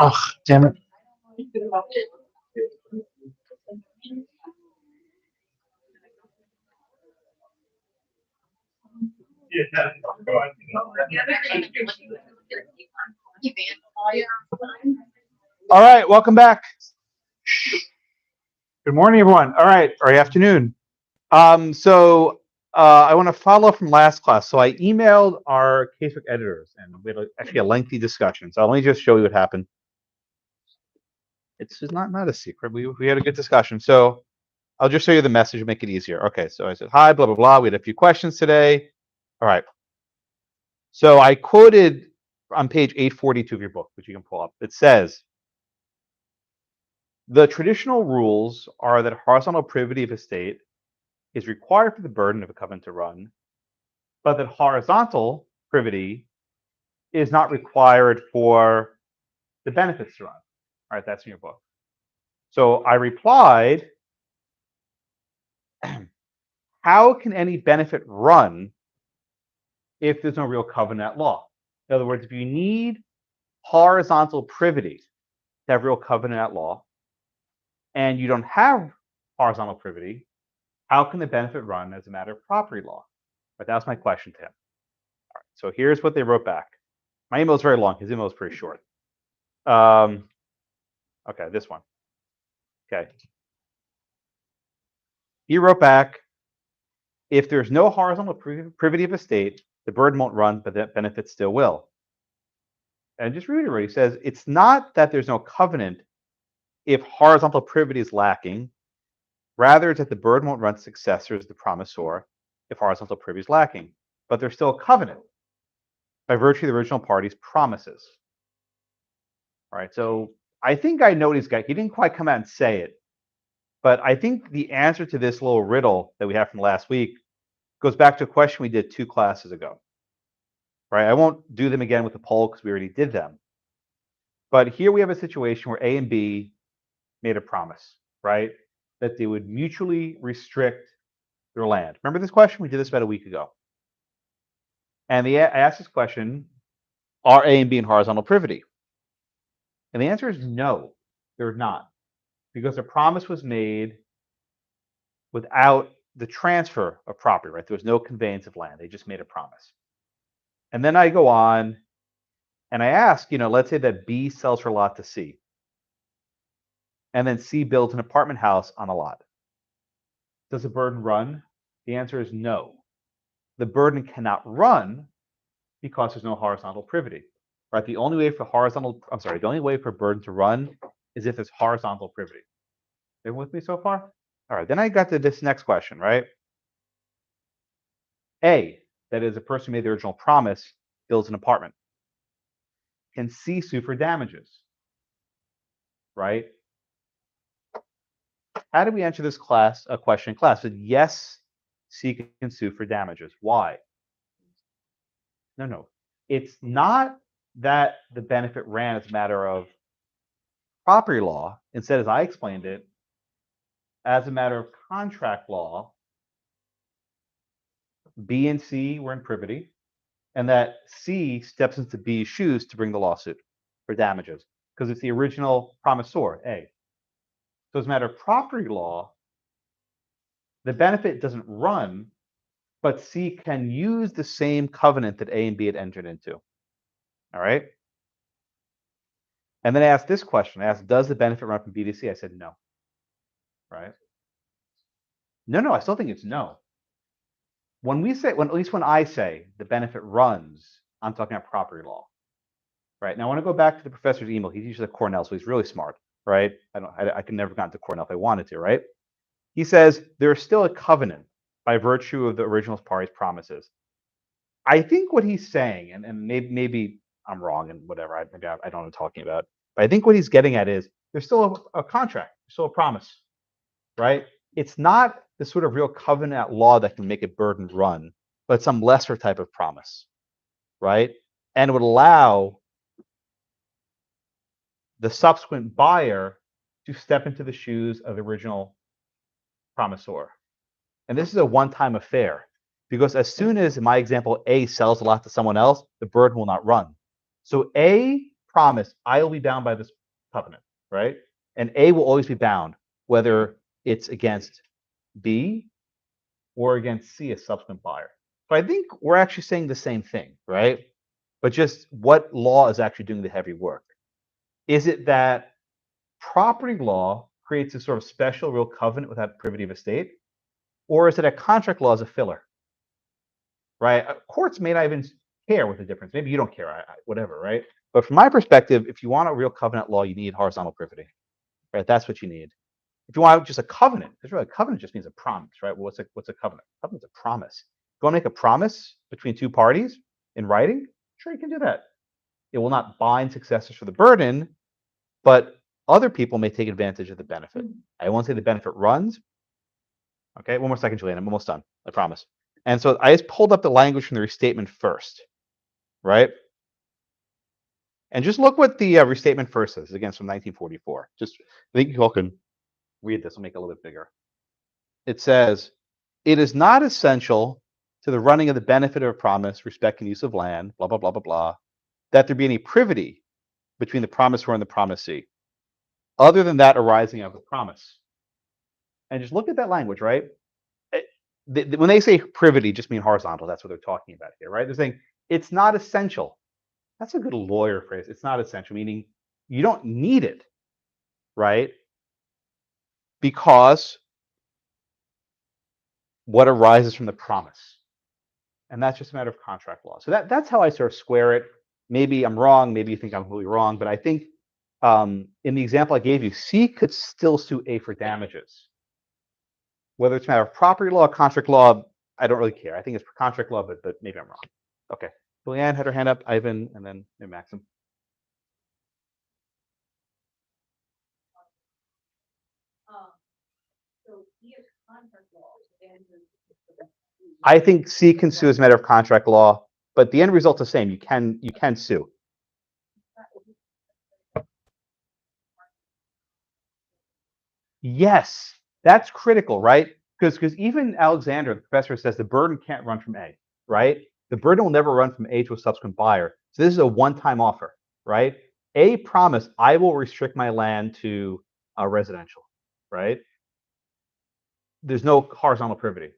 Oh, damn it. All right, welcome back. Good morning, everyone. All right, or afternoon. So I want to follow from last class. So I emailed our casebook editors, and we had actually a lengthy discussion. So let me just show you what happened. It's just not a secret. We had a good discussion. So I'll just show you the message to make it easier. Okay, so I said, hi, blah, blah, blah. We had a few questions today. All right. So I quoted on page 842 of your book, which you can pull up. It says, the traditional rules are that horizontal privity of a state is required for the burden of a covenant to run, but that horizontal privity is not required for the benefits to run. All right, that's in your book. So I replied, how can any benefit run if there's no real covenant at law? In other words, if you need horizontal privity to have real covenant at law, and you don't have horizontal privity, how can the benefit run as a matter of property law? But that was my question to him. All right, so here's what they wrote back. My email is very long. His email is pretty short. Okay, this one. Okay. He wrote back, if there's no horizontal privity of a state, the burden won't run, but the benefits still will. And just reiterate, he says, it's not that there's no covenant if horizontal privity is lacking. Rather, it's that the burden won't run successors, the promisor, if horizontal privity is lacking. But there's still a covenant by virtue of the original party's promises. All right, so I think I know what he's got. He didn't quite come out and say it, but I think the answer to this little riddle that we have from last week goes back to a question we did 2 classes ago. Right? I won't do them again with the poll because we already did them. But here we have a situation where A and B made a promise, right? That they would mutually restrict their land. Remember this question? We did this about a week ago. And I asked this question, are A and B in horizontal privity? And the answer is no, they're not. Because the promise was made without the transfer of property, right? There was no conveyance of land. They just made a promise. And then I go on and I ask, let's say that B sells her lot to C. And then C builds an apartment house on a lot. Does the burden run? The answer is no. The burden cannot run because there's no horizontal privity. Right? The only way for burden to run is if there's horizontal privity. Everyone with me so far? All right, then I got to this next question, right? A, that is a person who made the original promise, builds an apartment. Can C sue for damages? Right? How did we answer this question in class? Said yes, C can sue for damages. Why? No. It's not that the benefit ran as a matter of property law. Instead, as I explained it, as a matter of contract law, B and C were in privity, and that C steps into B's shoes to bring the lawsuit for damages because it's the original promisor, A. So as a matter of property law, the benefit doesn't run, but C can use the same covenant that A and B had entered into. All right? And then I asked this question. I asked, does the benefit run from B to C? I said no. Right? No, I still think it's no. When I say the benefit runs, I'm talking about property law. Right? Now I want to go back to the professor's email. He's usually at Cornell, so he's really smart, right? I could never gotten to Cornell if I wanted to, right? He says there's still a covenant by virtue of the original party's promises. I think what he's saying, and maybe I'm wrong and whatever, I don't know what I'm talking about, but I think what he's getting at is there's still a contract, there's still a promise, right? It's not the sort of real covenant law that can make a burden run, but some lesser type of promise, right? And it would allow the subsequent buyer to step into the shoes of the original promisor. And this is a one-time affair, because as soon as, in my example, A sells a lot to someone else, the burden will not run. So A promised, I will be bound by this covenant, right? And A will always be bound, whether it's against B or against C, a subsequent buyer. So I think we're actually saying the same thing, right? But just what law is actually doing the heavy work? Is it that property law creates a sort of special real covenant without privity of estate? Or is it a contract law as a filler? Right? Courts may not even care what the difference. Maybe you don't care, whatever, right? But from my perspective, if you want a real covenant law, you need horizontal privity, right? That's what you need. If you want just a covenant, because really a covenant just means a promise, right? Well, what's a covenant? A covenant's a promise. If you want to make a promise between two parties in writing, sure, you can do that. It will not bind successors for the burden, but other people may take advantage of the benefit. I won't say the benefit runs. Okay, one more second, Julian. I'm almost done. I promise. And so I just pulled up the language from the restatement first, right? And just look what the restatement first says. Again, it's from 1944. Just I think you all can read this. I'll make it a little bit bigger. It says, "It is not essential to the running of the benefit of a promise respecting use of land, blah blah blah blah blah, that there be any privity between the promisor and the promisee, other than that arising out of the promise." And just look at that language, right? When they say privity, just mean horizontal. That's what they're talking about here, right? They're saying it's not essential. That's a good lawyer phrase. It's not essential, meaning you don't need it, right? Because what arises from the promise. And that's just a matter of contract law. So that's how I sort of square it. Maybe I'm wrong. Maybe you think I'm completely wrong. But I think in the example I gave you, C could still sue A for damages. Whether it's a matter of property law, contract law, I don't really care. I think it's contract law, but maybe I'm wrong. Okay. Julianne had her hand up, Ivan, and then Maxim. I think C can sue as a matter of contract law, but the end result's the same. You can sue. Yes, that's critical, right? Because even Alexander, the professor, says the burden can't run from A, right? The burden will never run from A to a subsequent buyer. So this is a one-time offer, right? A promised, I will restrict my land to residential, right? There's no horizontal privity.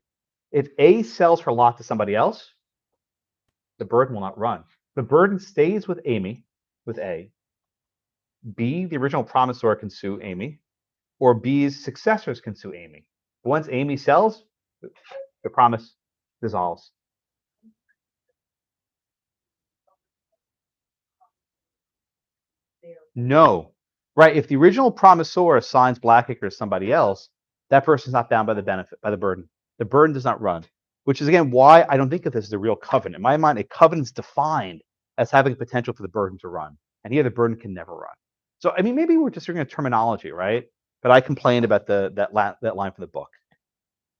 If A sells her lot to somebody else, the burden will not run. The burden stays with Amy, with A. B, the original promisor, can sue Amy, or B's successors can sue Amy. Once Amy sells, the promise dissolves. No, right? If the original promisor assigns Blackacre to somebody else, that person's not bound by the benefit, by the burden. The burden does not run, which is again why I don't think of this as a real covenant. In my mind, a covenant is defined as having potential for the burden to run, and here the burden can never run. So I mean, maybe we're disagreeing on terminology, right? But I complained about that line from the book.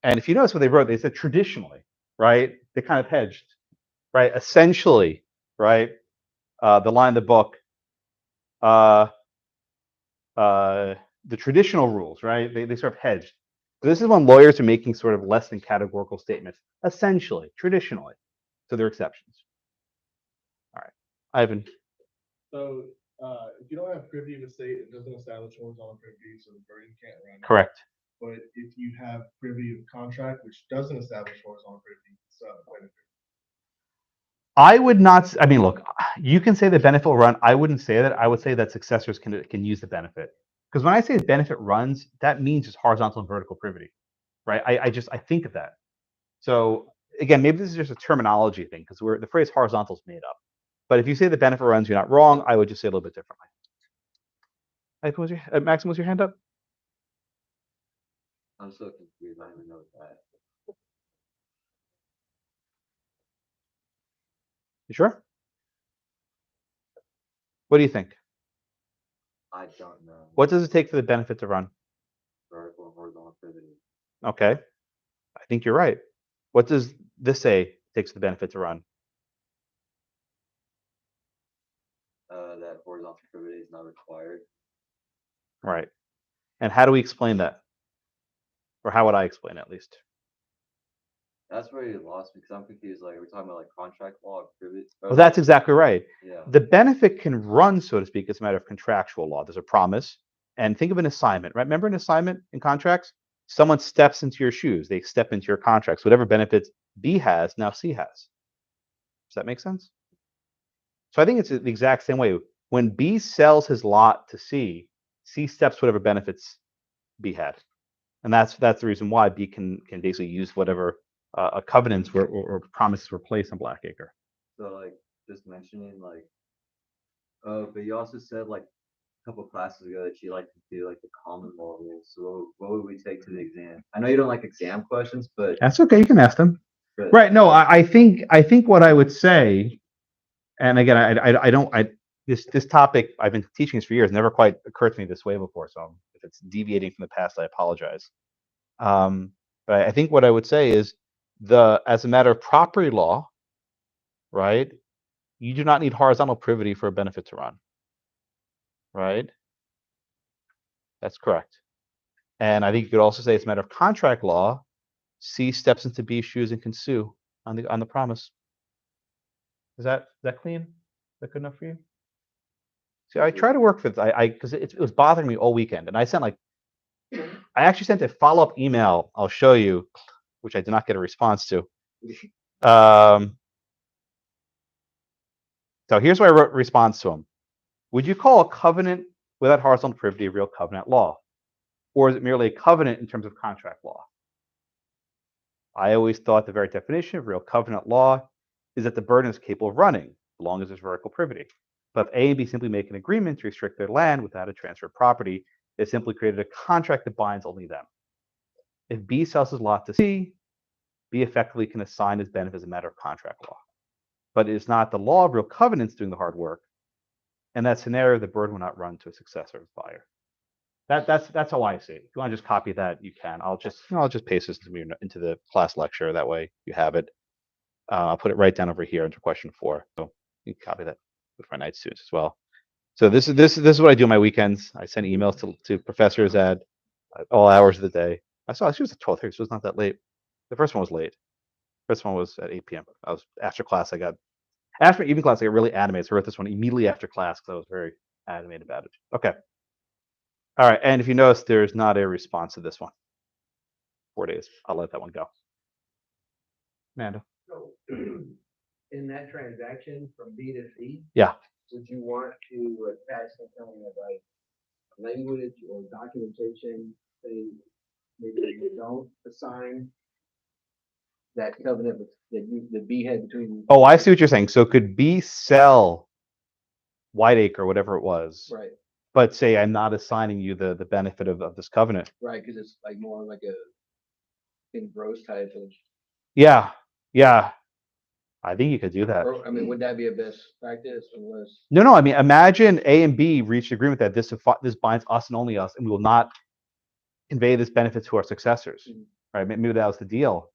And if you notice what they wrote, they said traditionally, right? They kind of hedged, right? Essentially, right? The line in the book, the traditional rules, right? They sort of hedged. So this is when lawyers are making sort of less than categorical statements, essentially, traditionally. So there are exceptions. All right, Ivan. So if you don't have privity of estate, it doesn't establish horizontal privity, so the burden can't run. Correct. But if you have privity of contract, which doesn't establish horizontal privity, it's a benefit. I would not. I mean, look, you can say the benefit will run. I wouldn't say that. I would say that successors can use the benefit. Because when I say the benefit runs, that means just horizontal and vertical privity, right? I think of that. So again, maybe this is just a terminology thing because the phrase horizontal is made up. But if you say the benefit runs, you're not wrong. I would just say a little bit differently. Maxim, was your hand up? I'm so confused. I don't even know that. You sure? What do you think? I don't know. What does it take for the benefit to run? Vertical and horizontal privity. Okay, I think you're right. What does this say takes the benefit to run? That horizontal privity is not required. Right. And how do we explain that? Or how would I explain it at least? That's where you lost me because I'm confused. Like, we're talking about like contract law or privity. Or, Well, that's exactly right. yeah. The benefit can run, so to speak, as a matter of contractual law. There's a promise. And think of an assignment, right? Remember an assignment in contracts? Someone steps into your shoes. They step into your contracts. Whatever benefits B has, now C has. Does that make sense? So I think it's the exact same way. When B sells his lot to C, C steps whatever benefits B had. And that's the reason why B can basically use whatever covenants or promises were placed on Blackacre. So like just mentioning like, but you also said like a couple classes ago that you like to do like the common law rules. So what would we take to the exam? I know you don't like exam questions, but That's okay. You can ask them. but Right. No, I think what I would say, and again, this topic I've been teaching this for years, never quite occurred to me this way before. So if it's deviating from the past, I apologize. But I think what I would say is as a matter of property law, right? You do not need horizontal privity for a benefit to run, right? That's correct. And I think you could also say it's a matter of contract law. C steps into B's shoes and can sue on the promise. Is that clean? Is that good enough for you? See, I try to work with because it was bothering me all weekend, and I actually sent a follow-up email. I'll show you, which I did not get a response to. So here's what I wrote response to him. Would you call a covenant without horizontal privity a real covenant law? Or is it merely a covenant in terms of contract law? I always thought the very definition of real covenant law is that the burden is capable of running, as long as there's vertical privity. But if A and B simply make an agreement to restrict their land without a transfer of property, they simply created a contract that binds only them. If B sells his lot to C, B effectively can assign his benefit as a matter of contract law. But it is not the law of real covenants doing the hard work. In that scenario, the burden will not run to a successor of buyer. That's how I see it. If you want to just copy that, you can. I'll just paste this into the class lecture. That way you have it. I'll put it right down over here into question 4. So you can copy that with my night students as well. So this is what I do on my weekends. I send emails to professors at all hours of the day. I saw she was at 12:30, so it's not that late. The first one was late. The first one was at 8 p.m. I was after class. After evening class, I got really animated. So I wrote this one immediately after class because I was very animated about it. Okay. All right. And if you notice, there's not a response to this one. 4 days. I'll let that one go. Amanda. So, in that transaction from B to C, Yeah. would you want to attach some kind of like language or documentation saying maybe you don't assign that covenant that B had between? Oh, I see what you're saying. So could B sell Whiteacre, whatever it was, Right, but say I'm not assigning you the benefit of this covenant? right, because it's like more like a in gross type of. Yeah. I think you could do that. Or, I mean, would that be a best practice unless? No. I mean, imagine A and B reached agreement that this binds us and only us, and we will not convey this benefit to our successors. Mhm. Right? Maybe that was the deal.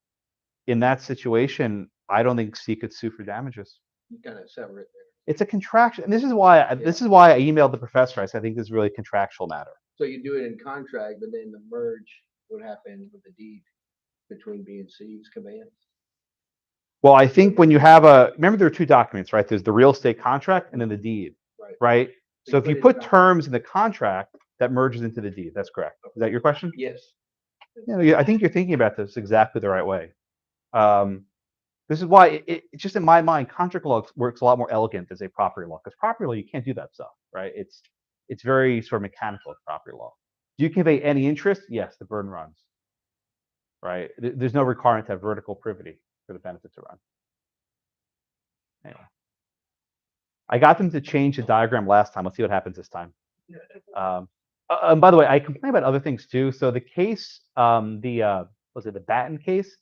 In that situation, I don't think C could sue for damages. You kind of sever it there. It's a contraction, and this is why I emailed the professor. I said I think this is really a contractual matter. So you do it in contract, but then the merge would happen with the deed between B and C's conveyance. Well, I think when you have remember there are 2 documents, right? There's the real estate contract and then the deed, Right. right? So So you if you put it put in terms in the contract, that merges into the deed. That's correct. Is that your question? Yes. Yeah, I think you're thinking about this exactly the right way. This is why it just in my mind, contract law works a lot more elegant than say property law, because property law you can't do that stuff, right? It's very sort of mechanical with property law. Do you convey any interest? Yes, the burden runs, right? There's no requirement to have vertical privity for the benefit to run. Anyway, I got them to change the diagram last time. Let's see what happens this time. And by the way, I complain about other things too. So the case, was it the Batten case?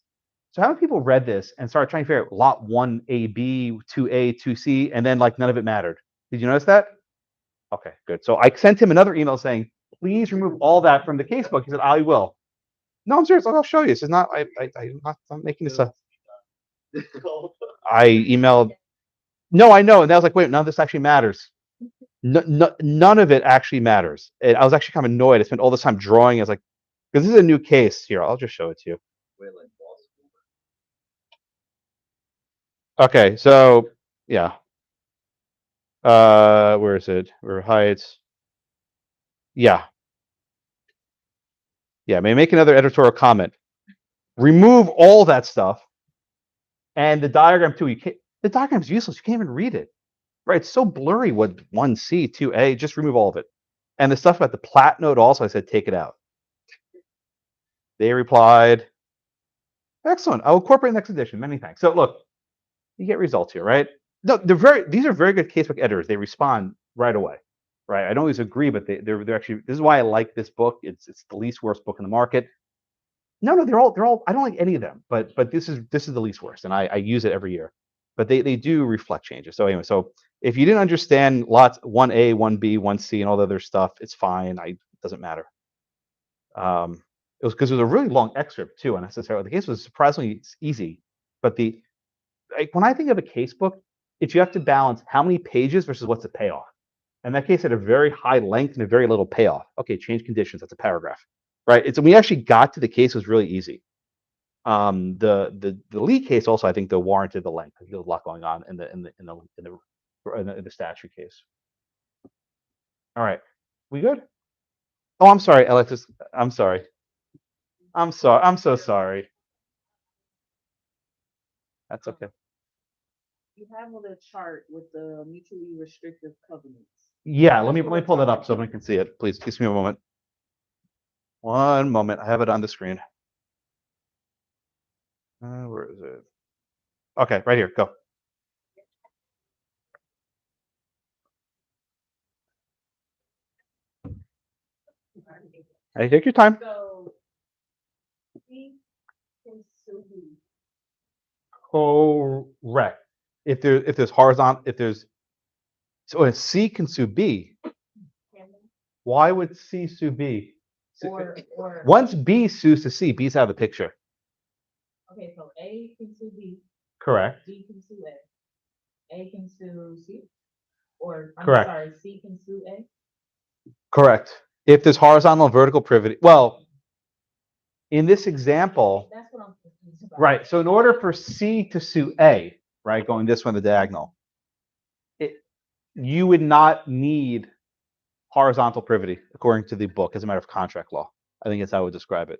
So how many people read this and started trying to figure out lot 1AB, 2A, 2C, and then like none of it mattered? Did you notice that? Okay, good. So I sent him another email saying, please remove all that from the casebook. He said, I will. No, I'm serious. I'll show you. This is not, I'm not making this up. I emailed. No, I know. And I was like, wait, none of this actually matters. None of it actually matters. And I was actually kind of annoyed. I spent all this time drawing. I was like, because this is a new case here. I'll just show it to you. Wait, like law school. Okay, so yeah. Where is it? Where Heights? Yeah. Yeah, may make another editorial comment. Remove all that stuff. And the diagram too. The diagram's useless. You can't even read it. Right? It's so blurry what 1C, 2A, just remove all of it. And the stuff about the plat node also, I said take it out. They replied, excellent. I'll incorporate next edition. Many thanks. So look, you get results here, right? No, these are very good casebook editors. They respond right away. Right? I don't always agree, but they're actually, this is why I like this book. It's the least worst book in the market. No, they're all I don't like any of them, but this is the least worst, and I use it every year. But they do reflect changes. So anyway, so if you didn't understand lots 1A, 1B, 1C, and all the other stuff, it's fine. It doesn't matter. It was because it was a really long excerpt too, unnecessarily. The case was surprisingly easy, but when I think of a case book, it's you have to balance how many pages versus what's the payoff. And that case had a very high length and a very little payoff. Okay, change conditions. That's a paragraph, right? It's we actually got to the case was really easy. The Lee case also, I think, warranted the length. There was a lot going on in the statute case. All right, we good? Oh, I'm sorry, Alexis. I'm sorry. I'm so sorry. That's okay. You have on the chart with the mutually restrictive covenants. Yeah, let me pull that up so everyone can see it. Please, give me a moment. One moment. I have it on the screen. Where is it? Okay, right here. Go. Hey, take your time. So, C can still be. Correct. If there's horizontal, so if C can sue B, why would C sue B? Or Once B sues to C, B's out of the picture. okay, so A can sue B, Correct. B can sue A can sue C, or Correct. sorry, C can sue A. Correct. If there's horizontal and vertical privity, well, in this example, That's what I'm confused about. right. So in order for C to sue A, right, going this way on the diagonal, you would not need horizontal privity according to the book as a matter of contract law. I think that's how I would describe it.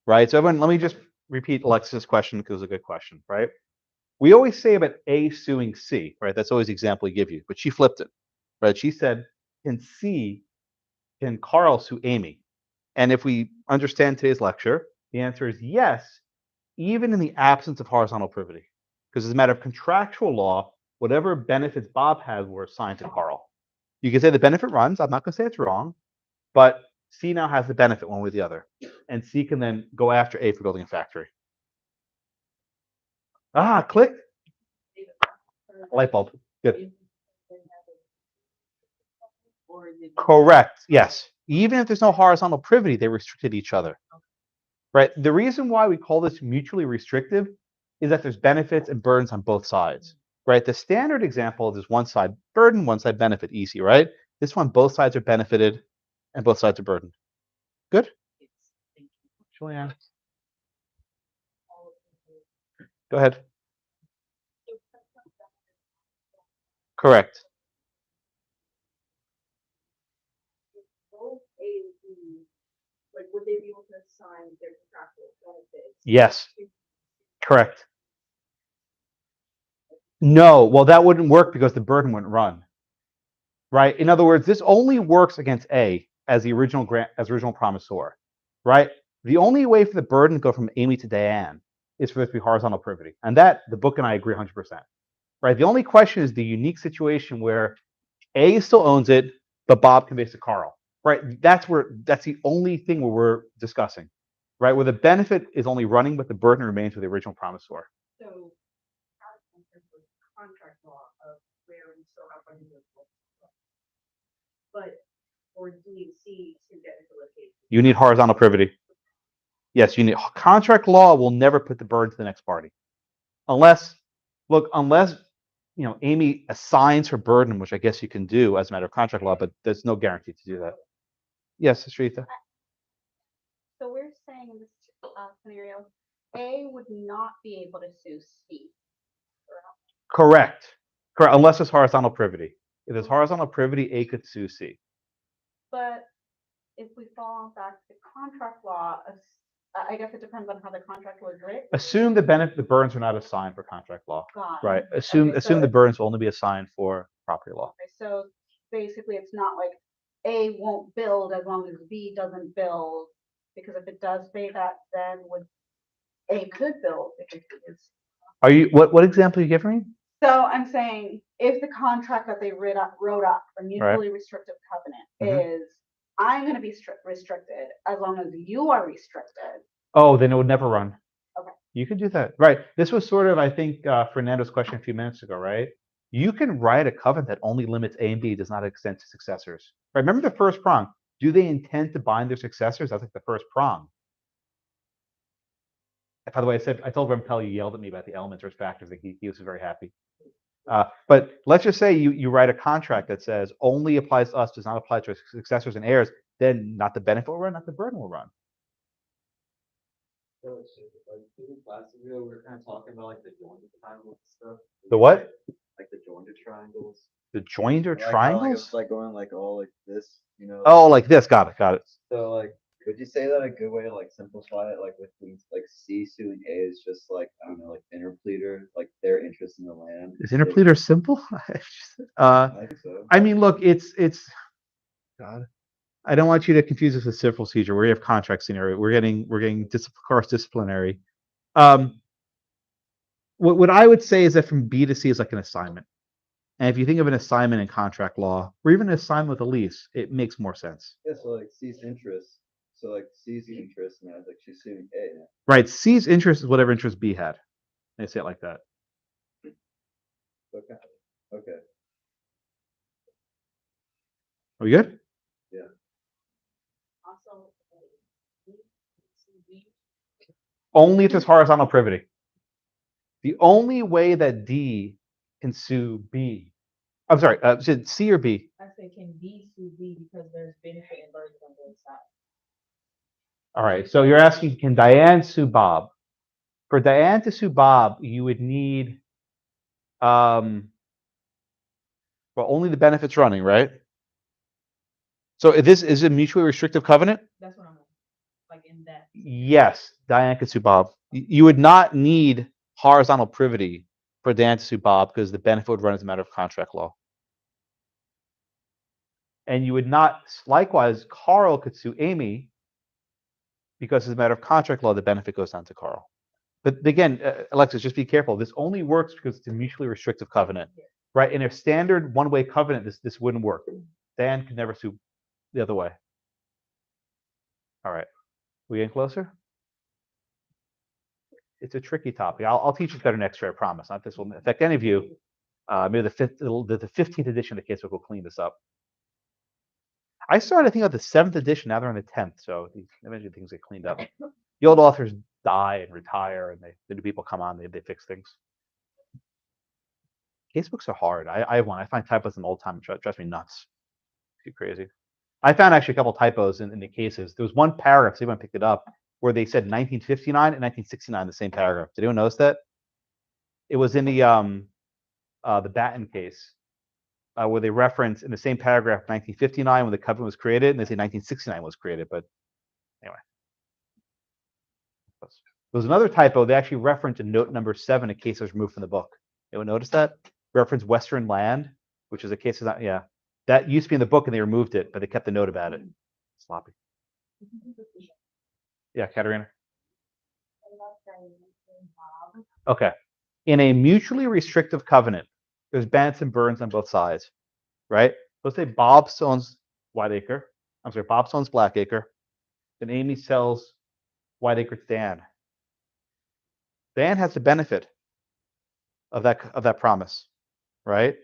Right. So everyone, let me just repeat Alexis' question because it's a good question, right? We always say about A suing C, right? That's always the example we give you, but she flipped it, right? She said, can Carl sue Amy? And if we understand today's lecture, the answer is yes, even in the absence of horizontal privity. Because as a matter of contractual law, whatever benefits Bob has were assigned to Carl. You can say the benefit runs. I'm not going to say it's wrong, but C now has the benefit one way or the other. And C can then go after A for building a factory. Ah, click. Light bulb. Good. Correct. Yes. Even if there's no horizontal privity, they restricted each other. Right. The reason why we call this mutually restrictive is that there's benefits and burdens on both sides. Right. The standard example is one side burden, one side benefit. Easy, right? This one, both sides are benefited and both sides are burdened. Good. Julianne. Go ahead. Correct. Both A and B, like, would they be able to assign their contractual benefits? Yes. Correct. No, well, that wouldn't work because the burden wouldn't run. Right. In other words, this only works against A as the original promisor. Right. The only way for the burden to go from Amy to Diane is for there to be horizontal privity, and that the book and I agree 100%. Right. The only question is the unique situation where A still owns it, but Bob conveys to Carl. Right. That's the only thing where we're discussing. Right. Where the benefit is only running, but the burden remains with the original promisor. So, how in terms of contract law of where we still have running those books, but for D and C to get into litigation, You need horizontal privity. Yes, you need contract law will never put the burden to the next party. Unless Amy assigns her burden, which I guess you can do as a matter of contract law, but there's no guarantee to do that. Yes, Shrita. So we're saying in this scenario, A would not be able to sue C. Correct. Unless it's horizontal privity. If there's horizontal privity, A could sue C. But if we fall back to contract law, I guess it depends on how the contract was written. Assume the burdens are not assigned for contract law. God. Right. Assume so the burdens will only be assigned for property law. Okay, so basically, it's not like A won't build as long as B doesn't build, because if it does say that, then would A could build because it is. Are you what example are you giving me? So I'm saying if the contract that they wrote up for mutually restrictive covenant is I'm going to be restricted as long as you are restricted. Oh, then it would never run. Okay. You could do that. Right. This was sort of, I think, Fernando's question a few minutes ago, right? You can write a covenant that only limits A and B, does not extend to successors. Right? Remember the first prong. Do they intend to bind their successors? That's like the first prong. And by the way, I told Rempel you yelled at me about the elements or factors. That he was very happy. But let's just say you write a contract that says only applies to us, does not apply to our successors and heirs. Then not the benefit will run, not the burden will run. So, like 2 classes ago, we were kind of talking about like the jointed triangles and stuff. The what? Like the jointed triangles. The joined or Like how, triangles? it's like going like all like this, Oh, like this. Got it. So like, would you say that a good way to like simplify it, like with things like C suing A is just like, I don't know, like interpleader, like their interest in the land. Is interpleader simple? I think so. I mean, look, it's God. I don't want you to confuse this with civil procedure. We have contract scenario. We're getting cross disciplinary. What I would say is that from B to C is like an assignment. And if you think of an assignment in contract law, or even an assignment with a lease, it makes more sense. Yeah, so like C's interest. So like C's interest now, like she's suing A. Right. C's interest is whatever interest B had. They say it like that. Okay. Okay. Are we good? Yeah. Also, Only if there's horizontal privity. The only way that D can sue B. I'm sorry, C or B? I say can B sue B because there's benefit and burden on both sides. All right, so you're asking, can Diane sue Bob? For Diane to sue Bob, you would need, well, only the benefits running, right? So if this is a mutually restrictive covenant? That's what I'm like in that. Yes, Diane could sue Bob. You would not need horizontal privity for Diane to sue Bob because the benefit would run as a matter of contract law. And you would not, likewise, Carl could sue Amy because as a matter of contract law, the benefit goes down to Carl. But again, Alexis, just be careful. This only works because it's a mutually restrictive covenant, right? In a standard one-way covenant, this wouldn't work. Dan could never sue the other way. All right, we getting closer? It's a tricky topic. I'll teach you better next year, I promise. Not this will affect any of you. Maybe the 15th edition of the casebook will clean this up. I started thinking about the 7th edition. Now they're on the 10th, so eventually things get cleaned up. The old authors die and retire, and the new people come on. They fix things. Casebooks are hard. I have one. I find typos in the old time. It drives me nuts. Too crazy. I found actually a couple typos in the cases. There was one paragraph, so anyone picked it up, where they said 1959 and 1969 in the same paragraph. Did anyone notice that? It was in the Batten case, where they reference in the same paragraph 1959 when the covenant was created, and they say 1969 was created. But anyway, there was another typo. They actually referenced in note number 7 a case that was removed from the book. Anyone notice that? Reference Western Land, which is a case that, yeah, that used to be in the book and they removed it, but they kept the note about it. Sloppy. Yeah, Katerina. Okay. In a mutually restrictive covenant, there's benefits and burdens on both sides, right? Let's say Bob owns Whiteacre. I'm sorry, Bob owns Blackacre. Then Amy sells Whiteacre to Dan. Dan has the benefit of that promise, right?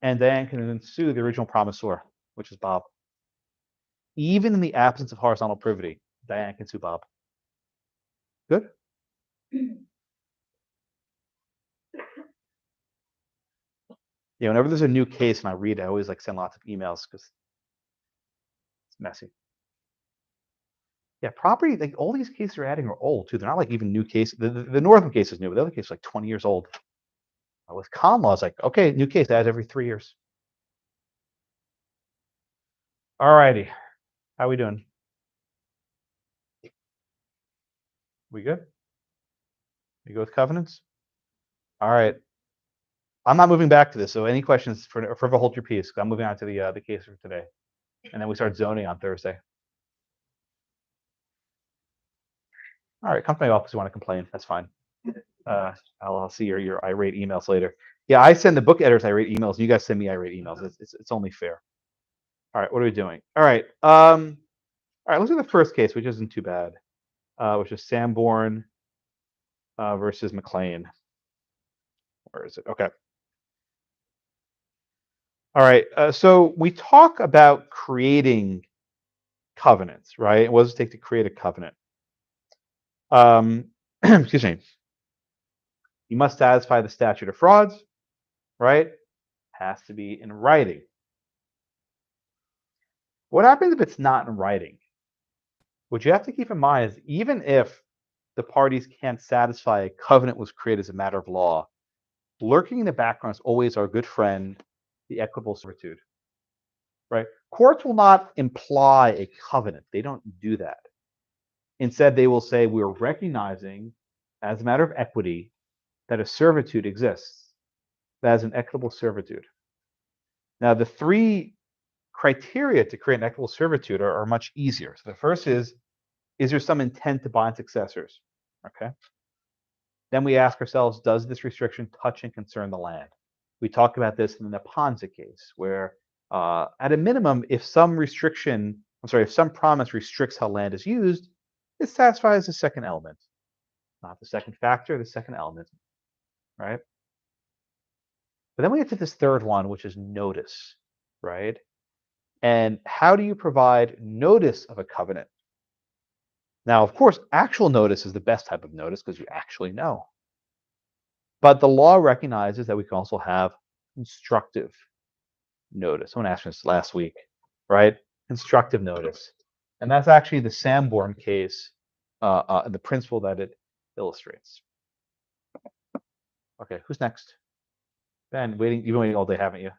And Dan can then sue the original promisor, which is Bob. Even in the absence of horizontal privity, Diane can sue Bob. Good? Yeah, whenever there's a new case and I read, I always like send lots of emails because it's messy. Yeah, property, like all these cases are adding are old too. They're not like even new cases. The Northam case is new, but the other case is like 20 years old. With common law, it's like, okay, new case adds every 3 years. All righty. How we doing? We good? You go with covenants? All right. I'm not moving back to this. So any questions for hold your peace? 'Cause I'm moving on to the case for today. And then we start zoning on Thursday. All right, come to my office if you want to complain. That's fine. I'll see your irate emails later. Yeah, I send the book editors irate emails, and you guys send me irate emails. It's only fair. All right, what are we doing? All right. All right, let's do the first case, which isn't too bad. Which is Sanborn versus McLean. Where is it? Okay. All right. So we talk about creating covenants, right? What does it take to create a covenant? Excuse me. You must satisfy the statute of frauds, right? Has to be in writing. What happens if it's not in writing? What you have to keep in mind is even if the parties can't satisfy a covenant was created as a matter of law, lurking in the background is always our good friend, the equitable servitude, right? Courts will not imply a covenant. They don't do that. Instead, they will say we're recognizing as a matter of equity that a servitude exists, that is an equitable servitude. Now, the three criteria to create an equitable servitude are much easier. So the first is there some intent to bind successors? Okay. Then we ask ourselves, does this restriction touch and concern the land? We talk about this in the Ponza case, where at a minimum, if some promise restricts how land is used, it satisfies the second element, not the second factor, the second element, right? But then we get to this third one, which is notice, right? And how do you provide notice of a covenant? Now, of course, actual notice is the best type of notice because you actually know. But the law recognizes that we can also have constructive notice. Someone asked me this last week, right? Constructive notice. And that's actually the Sanborn case and the principle that it illustrates. Okay, who's next? Ben, you've been waiting all day, haven't you?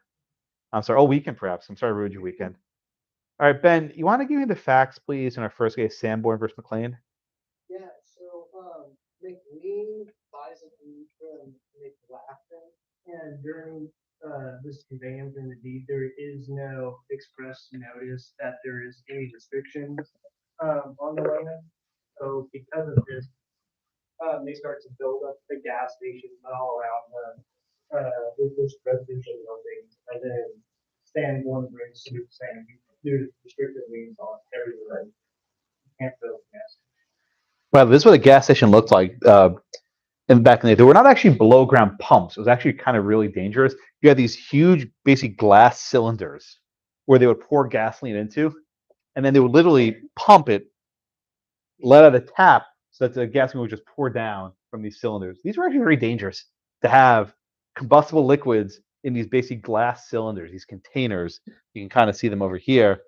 I'm sorry, all weekend perhaps. I'm sorry I ruined your weekend. All right, Ben, you want to give me the facts, please, in our first case, Sanborn versus McLean? Yeah, so, McLean buys a deed from McLaughlin, and during, this conveyance in the deed, there is no express notice that there is any restrictions, on the land. So because of this, they start to build up the gas stations all around with this residential buildings, and then Sanborn brings suit saying, there's restricted liens on everywhere. You can't build gas. Well, this is what a gas station looked like back in the day. They were not actually below ground pumps. It was actually kind of really dangerous. You had these huge, basically glass cylinders where they would pour gasoline into, and then they would literally pump it, let out a tap, so that the gasoline would just pour down from these cylinders. These were actually very dangerous to have combustible liquids in these basic glass cylinders, these containers. You can kind of see them over here,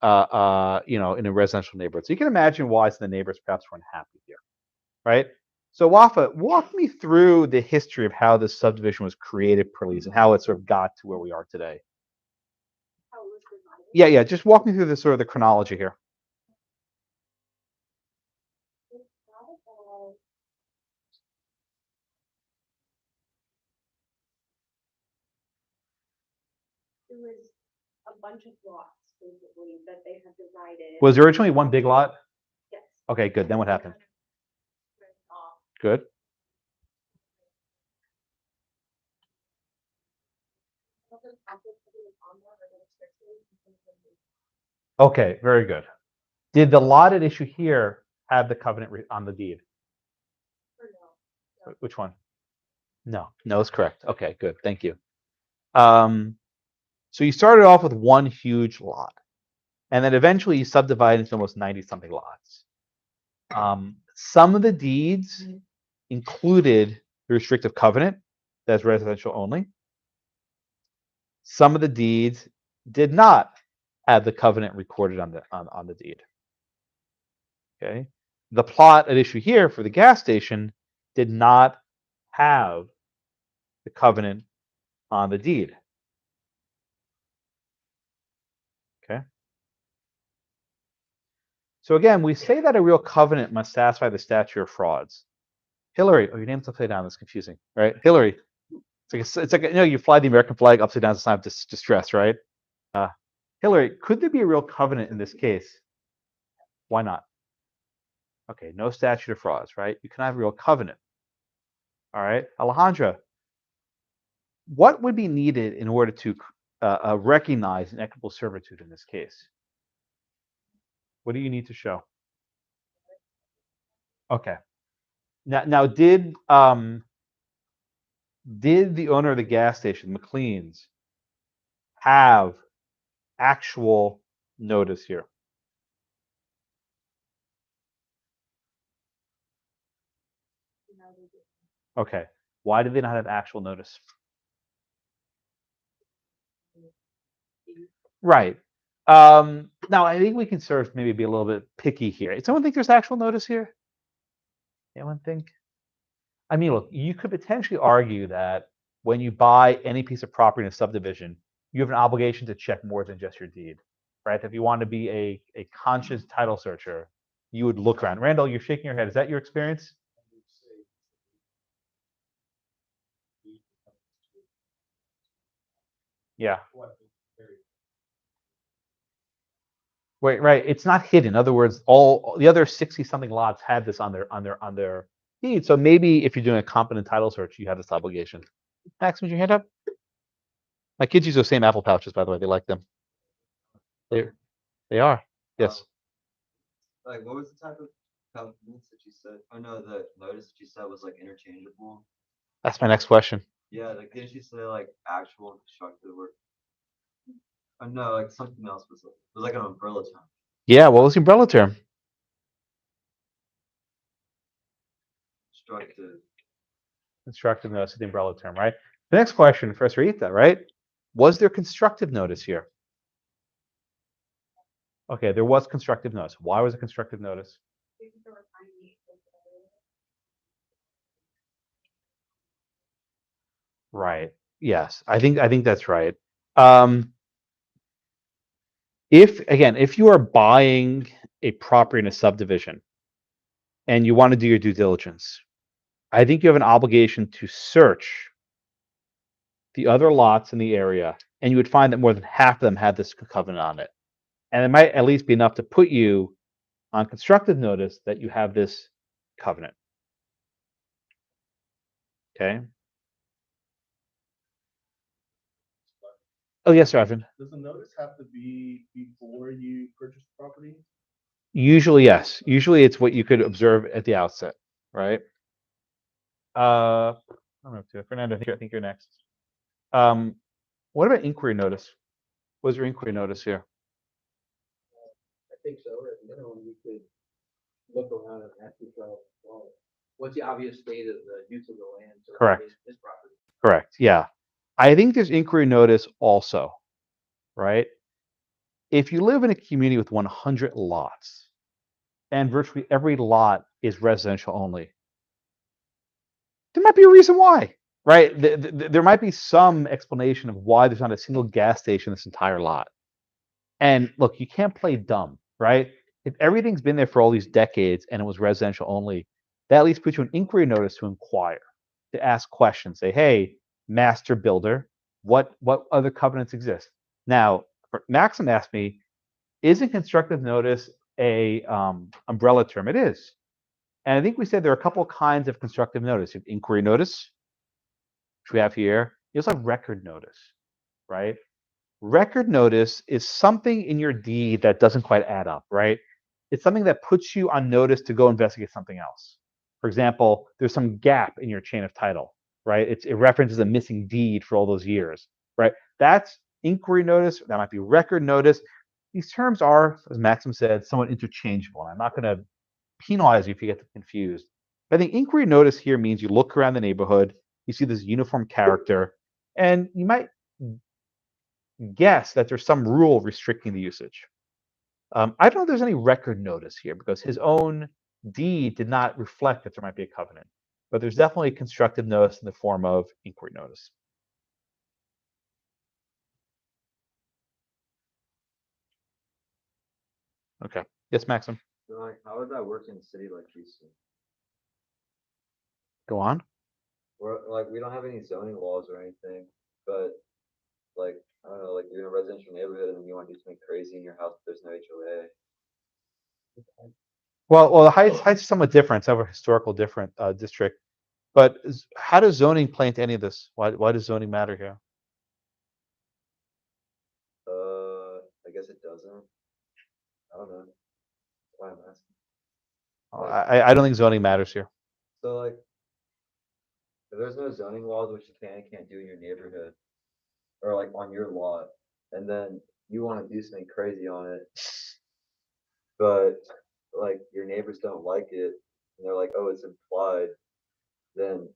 in a residential neighborhood. So you can imagine why some of the neighbors perhaps weren't happy here, right? So Wafa, walk me through the history of how this subdivision was created, please, and how it sort of got to where we are today. How it was divided. Yeah. Just walk me through the sort of the chronology here. It's not about- It was a bunch of lots, basically, that they had divided. Was there originally one big lot? Yes. Okay, good. Then what happened? Split off. Good. Wasn't applicable on there, but it's restricted. Okay, very good. Did the lot at issue here have the covenant on the deed? Or no. Which one? No, it's correct. Okay, good. Thank you. So you started off with one huge lot, and then eventually you subdivided into almost 90-something lots. Some of the deeds included the restrictive covenant that's residential only. Some of the deeds did not have the covenant recorded on the deed. Okay. The plot at issue here for the gas station did not have the covenant on the deed. Okay. So again, we say that a real covenant must satisfy the statute of frauds. Hillary, oh, your name's upside down. That's confusing, right? Hillary, it's like you fly the American flag upside down. It's a sign of distress, right? Hillary, could there be a real covenant in this case? Why not? Okay, no statute of frauds, right? You can have a real covenant. All right, Alejandra, what would be needed in order to recognize an equitable servitude in this case? What do you need to show? Okay. Now did the owner of the gas station, McLean's, have actual notice here? Okay. Why did they not have actual notice? Right. Now I think we can sort of maybe be a little bit picky here. Does someone think there's actual notice here? Anyone think? I mean, look, you could potentially argue that when you buy any piece of property in a subdivision, you have an obligation to check more than just your deed, right? If you want to be a conscious title searcher, you would look around. Randall, you're shaking your head. Is that your experience? Yeah. Wait, right. It's not hidden. In other words, all the other 60-something lots had this on their deed. So maybe if you're doing a competent title search, you have this obligation. Max, put your hand up. My kids use those same Apple pouches, by the way. They like them. They are. Yes. Like, what was the type of covenants that you said? Oh no, the notice that you said was like interchangeable. That's my next question. Yeah, like didn't you say like actual and constructive or? Oh no, like something else was like, it was like an umbrella term. Yeah. What was the umbrella term? Constructive. Constructive notice is the umbrella term, right? The next question, Professor Rita, right? Was there constructive notice here? Okay, there was constructive notice. Why was it constructive notice? Right. Yes, I think that's right. If you are buying a property in a subdivision and you want to do your due diligence, I think you have an obligation to search the other lots in the area, and you would find that more than half of them had this covenant on it. And it might at least be enough to put you on constructive notice that you have this covenant. Okay. Oh, yes, Rajan. Does the notice have to be before you purchase the property? Usually, yes. Usually it's what you could observe at the outset, right? I don't know, too. Fernando, I think you're next. What about inquiry notice? Was there inquiry notice here? I think so. At minimum, you could look around and ask yourself, well, what's the obvious state of the use of the land? So Correct. this property. Correct. Yeah. I think there's inquiry notice also, right? If you live in a community with 100 lots and virtually every lot is residential only, there might be a reason why, right? There might be some explanation of why there's not a single gas station in this entire lot. And look, you can't play dumb, right? If everything's been there for all these decades and it was residential only, that at least puts you an inquiry notice to inquire, to ask questions. Say, hey, master builder, what other covenants exist? Now, Maxim asked me, isn't constructive notice a umbrella term? It is. And I think we said there are a couple kinds of constructive notice. You have inquiry notice, which we have here. You also have record notice, right? Record notice is something in your deed that doesn't quite add up, right? It's something that puts you on notice to go investigate something else. For example, there's some gap in your chain of title, right? It references a missing deed for all those years, right? That's inquiry notice. That might be record notice. These terms are, as Maxim said, somewhat interchangeable. I'm not going to penalize you if you get confused. But I think inquiry notice here means you look around the neighborhood, you see this uniform character, and you might guess that there's some rule restricting the usage. I don't know if there's any record notice here because his own deed did not reflect that there might be a covenant, but there's definitely a constructive notice in the form of inquiry notice. Okay. Yes, Maxim. So like, how would that work in a city like Houston? Go on. Where like we don't have any zoning laws or anything, but like I don't know, like you're in a residential neighborhood and then you want to do something crazy in your house, but there's no HOA. Well, the Heights is somewhat different. It's of a historical different district. But how does zoning play into any of this? Why does zoning matter here? I guess it doesn't. I don't know. That's why I'm asking. I don't think zoning matters here. So like, if there's no zoning laws what you can and can't do in your neighborhood, or like on your lot, and then you want to do something crazy on it, but like your neighbors don't like it, and they're like, oh, it's implied, then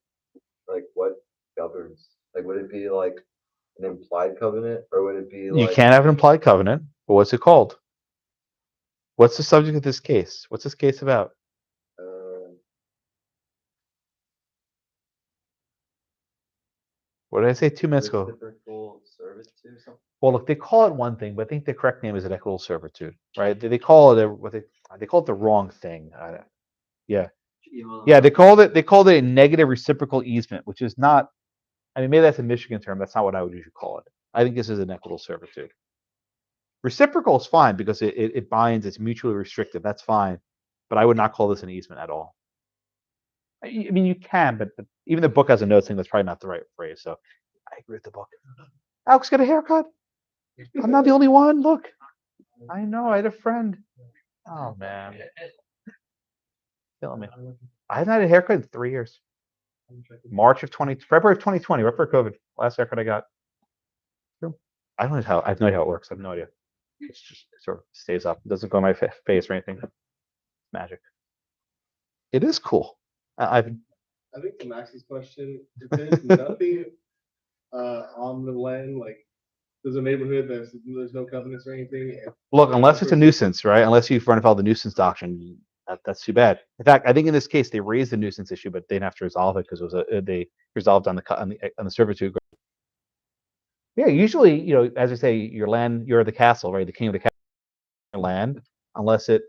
like what governs? Like, would it be like an implied covenant, or would it be You like can't have an implied covenant, but what's it called? What's the subject of this case? What's this case about? What did I say 2 minutes ago? reciprocal servitude or something? Well, look, they call it one thing, but I think the correct name is an equitable servitude, right? They call it what they call it the wrong thing. Yeah, they called it a negative reciprocal easement, which is not. I mean, maybe that's a Michigan term. That's not what I would usually call it. I think this is an equitable servitude. Reciprocal is fine because it binds. It's mutually restrictive. That's fine, but I would not call this an easement at all. I mean, you can, but even the book has a note saying that's probably not the right phrase. So I agree with the book. Alex got a haircut. I'm not the only one. Look, I know. I had a friend. Oh man, killing me. I haven't had a haircut in 3 years. February of 2020, right before COVID. Last haircut I got. I don't know how. I have no idea how it works. I have no idea. It's just it sort of stays up. It doesn't go on my face or anything. It's magic. It is cool. I think to Max's question, if there's nothing on the land, like there's a neighborhood there's no covenants or anything. Look, unless it's a nuisance, right? Unless you've run afoul the nuisance doctrine, that's too bad. In fact, I think in this case they raised the nuisance issue, but they didn't have to resolve it because it was they resolved on the servitude. Yeah, usually, as I say, your land, you're the castle, right? The king of the castle, land, unless it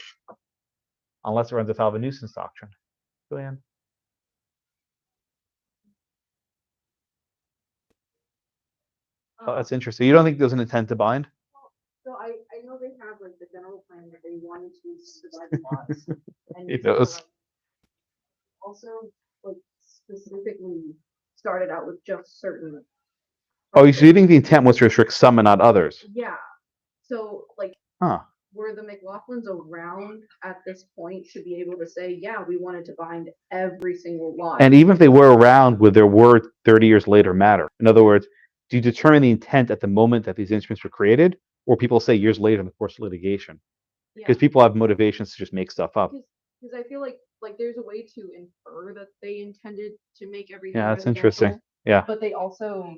runs afoul of a nuisance doctrine. Julian. Oh, that's interesting. You don't think there's an intent to bind? So I know they have like the general plan that they wanted to subdivide lots. And He knows. Also, like specifically started out with just certain. Oh, so you think the intent was to restrict some and not others? Yeah. So like, Huh. were the McLaughlins around at this point to be able to say, yeah, we wanted to bind every single lot? And even if they were around, would their word 30 years later matter? In other words, do you determine the intent at the moment that these instruments were created, or people say years later in the course of litigation? Because people have motivations to just make stuff up. Because I feel like there's a way to infer that they intended to make everything. Yeah, that's interesting. Yeah. But they also,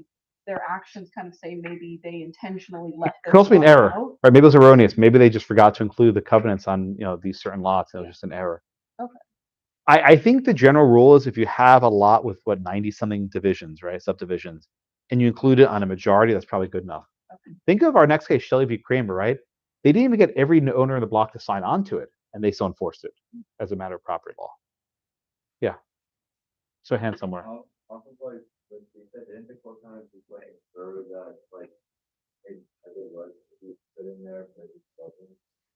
their actions kind of say maybe they intentionally left. It could also be an error, right? Maybe it was erroneous. Maybe they just forgot to include the covenants on these certain lots. It was just an error. Okay. I think the general rule is if you have a lot with 90 something divisions, right, subdivisions, and you include it on a majority, that's probably good enough. Okay. Think of our next case, Shelley v. Kraemer, right? They didn't even get every owner in the block to sign on to it, and they still enforced it as a matter of property law. Yeah. So hand somewhere.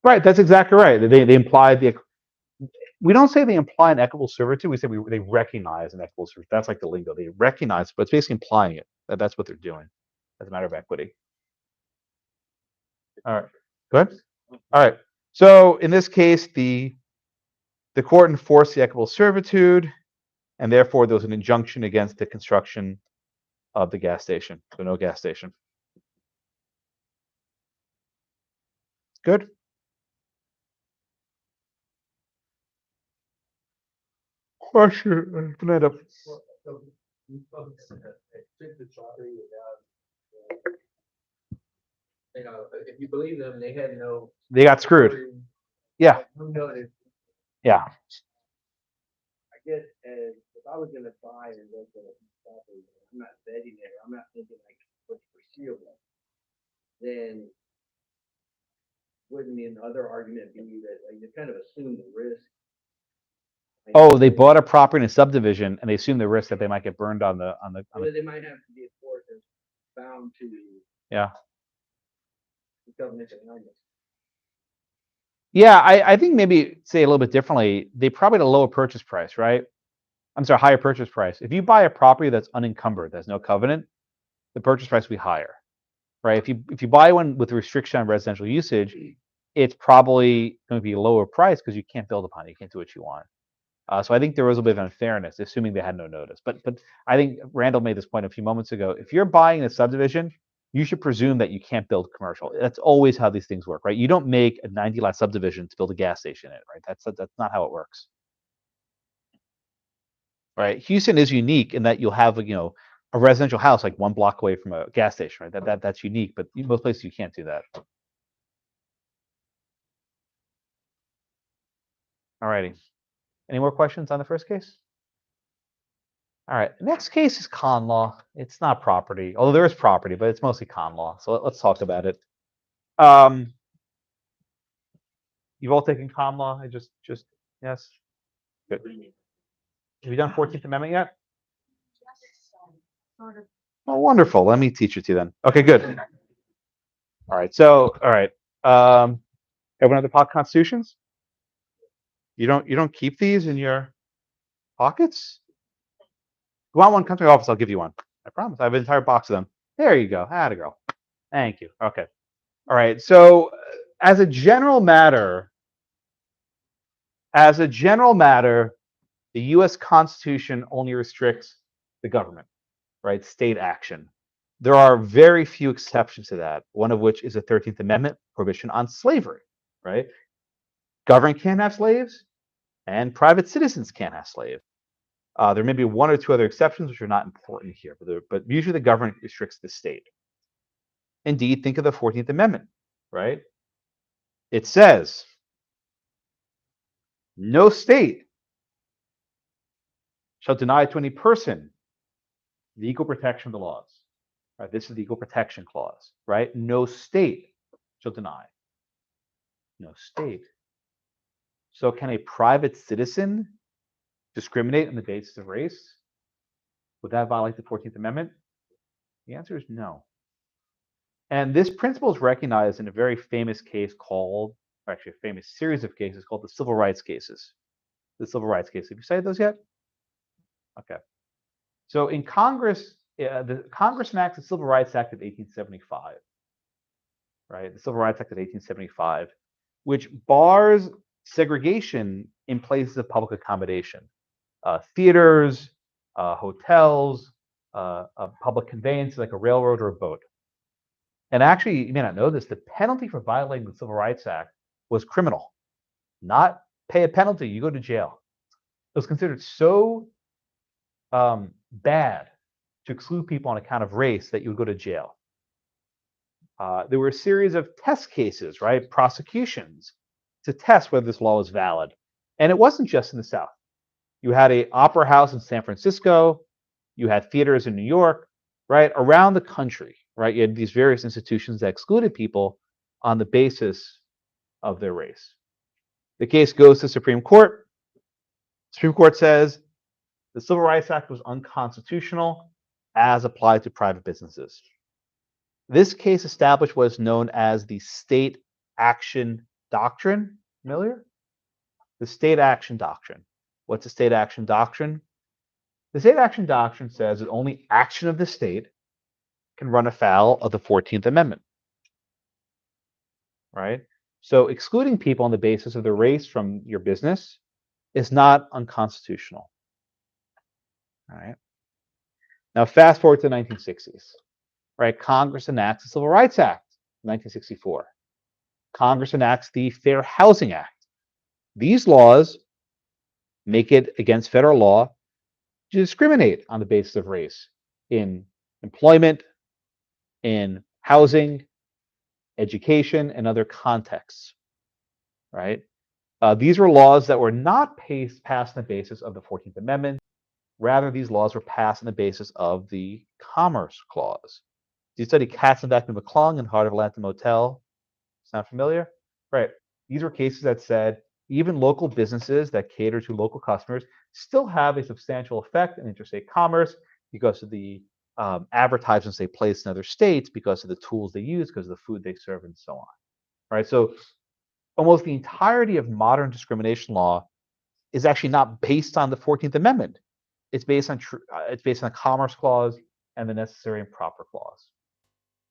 Right, that's exactly right. They implied we don't say they imply an equitable servitude. We say they recognize an equitable servitude. That's like the lingo. They recognize, but it's basically implying it. That's what they're doing as a matter of equity. All right. Good. All right. So in this case, the court enforced the equitable servitude, and therefore there was an injunction against the construction of the gas station. So no gas station. Good. Question. You know, if you believe them, they had no. They got screwed. Yeah, No notice. yeah. I guess if I was gonna buy and look at a property, I'm not vetting it, I'm not thinking like what's foreseeable. Then wouldn't the other argument be that like, you kind of assume the risk? Like, Oh, they bought a property in a subdivision and they assume the risk that they might get burned on the. whether they might have to be enforced as bound to Yeah. the covenant of kindness. Yeah, I think maybe say a little bit differently. They probably had a lower purchase price, right? I'm sorry, higher purchase price. If you buy a property that's unencumbered, there's no covenant, the purchase price will be higher, right? If you buy one with a restriction on residential usage, it's probably going to be a lower price because you can't build upon it. You can't do what you want. So I think there was a bit of unfairness, assuming they had no notice. But I think Randall made this point a few moments ago. If you're buying a subdivision, you should presume that you can't build commercial. That's always how these things work, right? You don't make a 90 lot subdivision to build a gas station in it, right? That's not how it works. Right? Houston is unique in that you'll have a residential house like one block away from a gas station, right? That's unique, but most places you can't do that. All righty. Any more questions on the first case? All right. Next case is con law. It's not property, although there is property, but it's mostly con law. So let's talk about it. You've all taken con law. I just yes. Good. Have you done 14th Amendment yet? Sort of. Oh, wonderful. Let me teach it to you then. Okay, good. All right. So, all right. Everyone have the pocket constitutions? You don't keep these in your pockets? If you want one, come to my office. I'll give you one. I promise. I have an entire box of them. There you go. Atta girl. Thank you. Okay. All right. So, as a general matter, the U.S. Constitution only restricts the government, right? State action. There are very few exceptions to that, one of which is the 13th Amendment prohibition on slavery, right? Government can't have slaves, and private citizens can't have slaves. There may be one or two other exceptions which are not important here, but usually the government restricts the state. Indeed, think of the 14th Amendment, right? It says, no state shall deny to any person the equal protection of the laws. Right? This is the Equal Protection Clause, right? No state shall deny. No state. So can a private citizen discriminate on the basis of race? Would that violate the 14th Amendment? The answer is no. And this principle is recognized in a very famous case called, or actually a famous series of cases called the Civil Rights cases. The Civil Rights cases. Have you cited those yet? Okay. So in Congress, the Congress enacts the Civil Rights Act of 1875, right? The Civil Rights Act of 1875, which bars segregation in places of public accommodation, theaters, hotels, public conveyance like a railroad or a boat. And actually, you may not know this, the penalty for violating the Civil Rights Act was criminal. Not pay a penalty, you go to jail. It was considered so bad to exclude people on account of race that you would go to jail. There were a series of test cases, right? Prosecutions to test whether this law was valid. And it wasn't just in the South. You had an opera house in San Francisco. You had theaters in New York, right? Around the country, right? You had these various institutions that excluded people on the basis of their race. The case goes to the Supreme Court. The Supreme Court says the Civil Rights Act was unconstitutional as applied to private businesses. This case established what is known as the state action doctrine. Familiar? The state action doctrine. What's the state action doctrine? The state action doctrine says that only action of the state can run afoul of the 14th Amendment. Right? So excluding people on the basis of their race from your business is not unconstitutional. All right. Now fast forward to the 1960s. Right? Congress enacts the Civil Rights Act in 1964. Congress enacts the Fair Housing Act. These laws make it against federal law to discriminate on the basis of race in employment, in housing, education, and other contexts, right? These were laws that were not passed on the basis of the 14th Amendment. Rather, these laws were passed on the basis of the Commerce Clause. Do you study Katzenbach and McLean and Heart of Atlanta Motel? Sound familiar? Right. These were cases that said even local businesses that cater to local customers still have a substantial effect on interstate commerce because of the advertisements they place in other states, because of the tools they use, because of the food they serve, and so on. Right. So almost the entirety of modern discrimination law is actually not based on the 14th Amendment. It's based on the Commerce Clause and the Necessary and Proper Clause.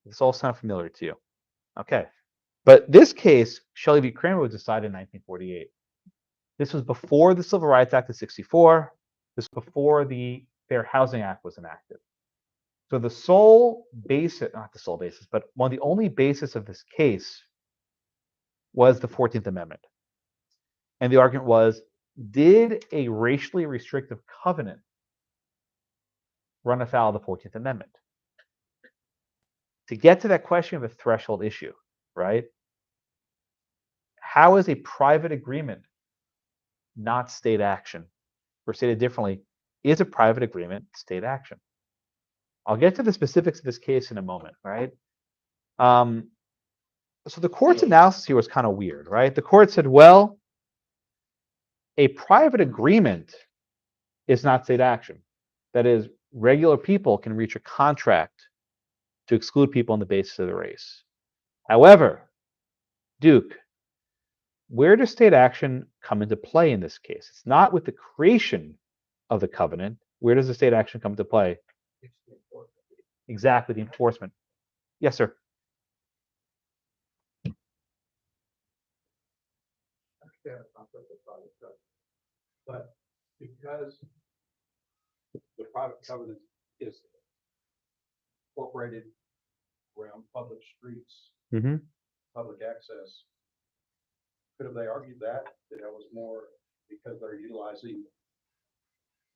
This all sound familiar to you? Okay. But this case, Shelley v. Kraemer, was decided in 1948. This was before the Civil Rights Act of 64. This was before the Fair Housing Act was enacted. So the sole basis, not the sole basis, but one of the only basis of this case was the 14th Amendment. And the argument was, did a racially restrictive covenant run afoul of the 14th Amendment? To get to that question of a threshold issue, right? How is a private agreement not state action? Or stated differently, is a private agreement state action? I'll get to the specifics of this case in a moment, right? So the court's analysis here was kind of weird, right? The court said, well, a private agreement is not state action. That is, regular people can reach a contract to exclude people on the basis of the race. However, Duke, where does state action come into play in this case? It's not with the creation of the covenant. Where does the state action come into play? Exactly, the enforcement. Yes, sir. But because the private covenant is incorporated around public streets, Mm-hmm. public access, could have they argued that it was more because they're utilizing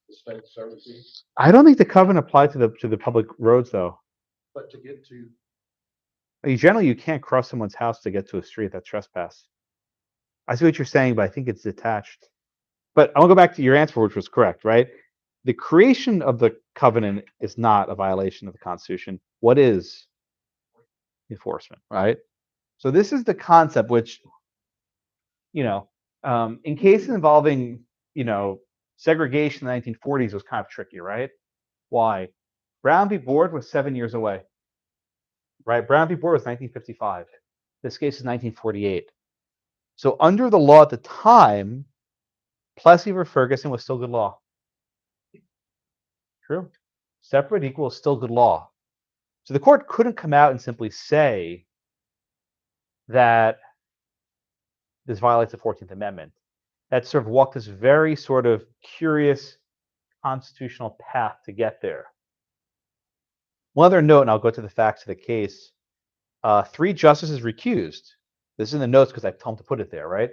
the state services? I don't think the covenant applied to the public roads, though. But to get to Generally, you can't cross someone's house to get to a street. That's trespass. I see what you're saying, but I think it's detached. But I want to go back to your answer, which was correct, right? The creation of the covenant is not a violation of the Constitution. What is enforcement, right? So this is the concept which, in cases involving, segregation in the 1940s was kind of tricky, right? Why? Brown v. Board was 7 years away, right? Brown v. Board was 1955. This case is 1948. So under the law at the time, Plessy v. Ferguson was still good law. True. Separate equal is still good law. So the court couldn't come out and simply say that this violates the 14th Amendment. That sort of walked this very sort of curious constitutional path to get there. One other note, and I'll go to the facts of the case. 3 justices recused. This is in the notes because I told them to put it there, right?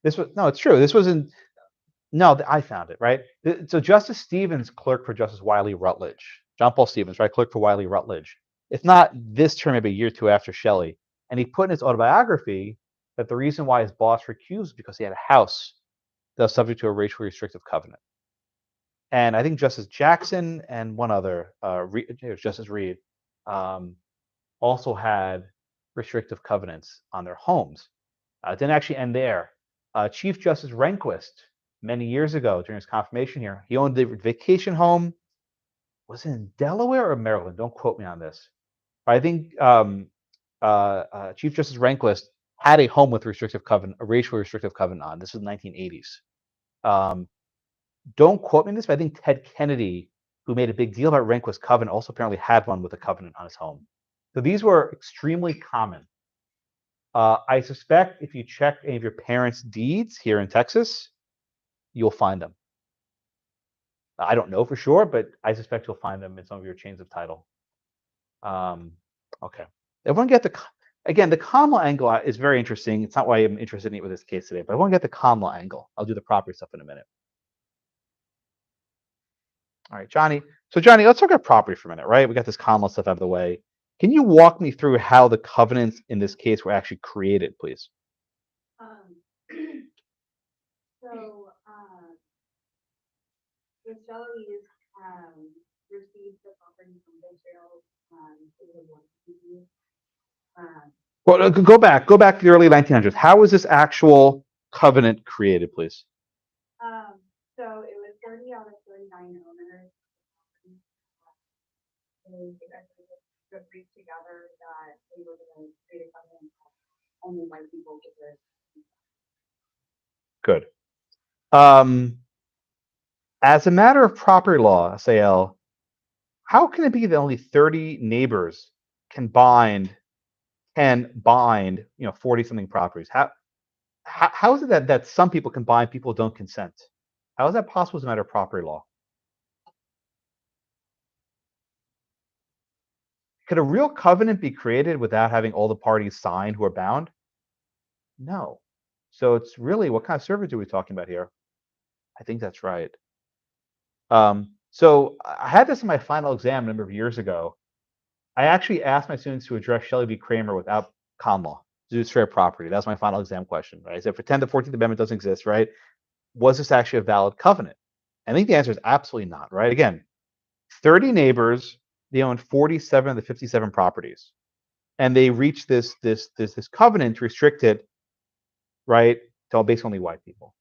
It's true. This wasn't. No, I found it, right? So Justice Stevens clerked for Justice Wiley Rutledge. John Paul Stevens, right? Clerked for Wiley Rutledge. If not this term, maybe a year or two after Shelley. And he put in his autobiography that the reason why his boss recused was because he had a house that was subject to a racially restrictive covenant. And I think Justice Jackson and one other, Justice Reed, also had restrictive covenants on their homes. It didn't actually end there. Chief Justice Rehnquist, many years ago during his confirmation here, he owned the vacation home. Was it in Delaware or Maryland? Don't quote me on this. I think Chief Justice Rehnquist had a home with a racially restrictive covenant on. This was the 1980s. Don't quote me on this, but I think Ted Kennedy, who made a big deal about Rehnquist's covenant, also apparently had one with a covenant on his home. So these were extremely common. I suspect if you check any of your parents' deeds here in Texas, you'll find them. I don't know for sure, but I suspect you'll find them in some of your chains of title. Okay. Everyone get the common law angle is very interesting. It's not why I'm interested in it with this case today, but I want to get the common law angle. I'll do the property stuff in a minute. All right, Johnny. So Johnny, let's talk about property for a minute, right? We got this common law stuff out of the way. Can you walk me through how the covenants in this case were actually created, please? So, the Shelley's, received the property from Israel, they would want to use. Well, go back to the early 1900s. How was this actual covenant created, please? So it was 30 out of 39 owners. They actually agreed together that they were going to create a covenant that only white people could live. Good. As a matter of property law, SAL, how can it be that only 30 neighbors can bind, 40 something properties? How is it that some people can bind, people don't consent? How is that possible as a matter of property law? Could a real covenant be created without having all the parties sign who are bound? No. So it's really, what kind of servitude are we talking about here? I think that's right. So I had this in my final exam a number of years ago. I actually asked my students to address Shelley v. Kraemer without common law, to do fair property. That's my final exam question, right? I said, pretend the 14th Amendment doesn't exist, right? Was this actually a valid covenant? I think the answer is absolutely not, right? Again, 30 neighbors, they own 47 of the 57 properties. And they reached this covenant to restrict it, right, to basically only white people,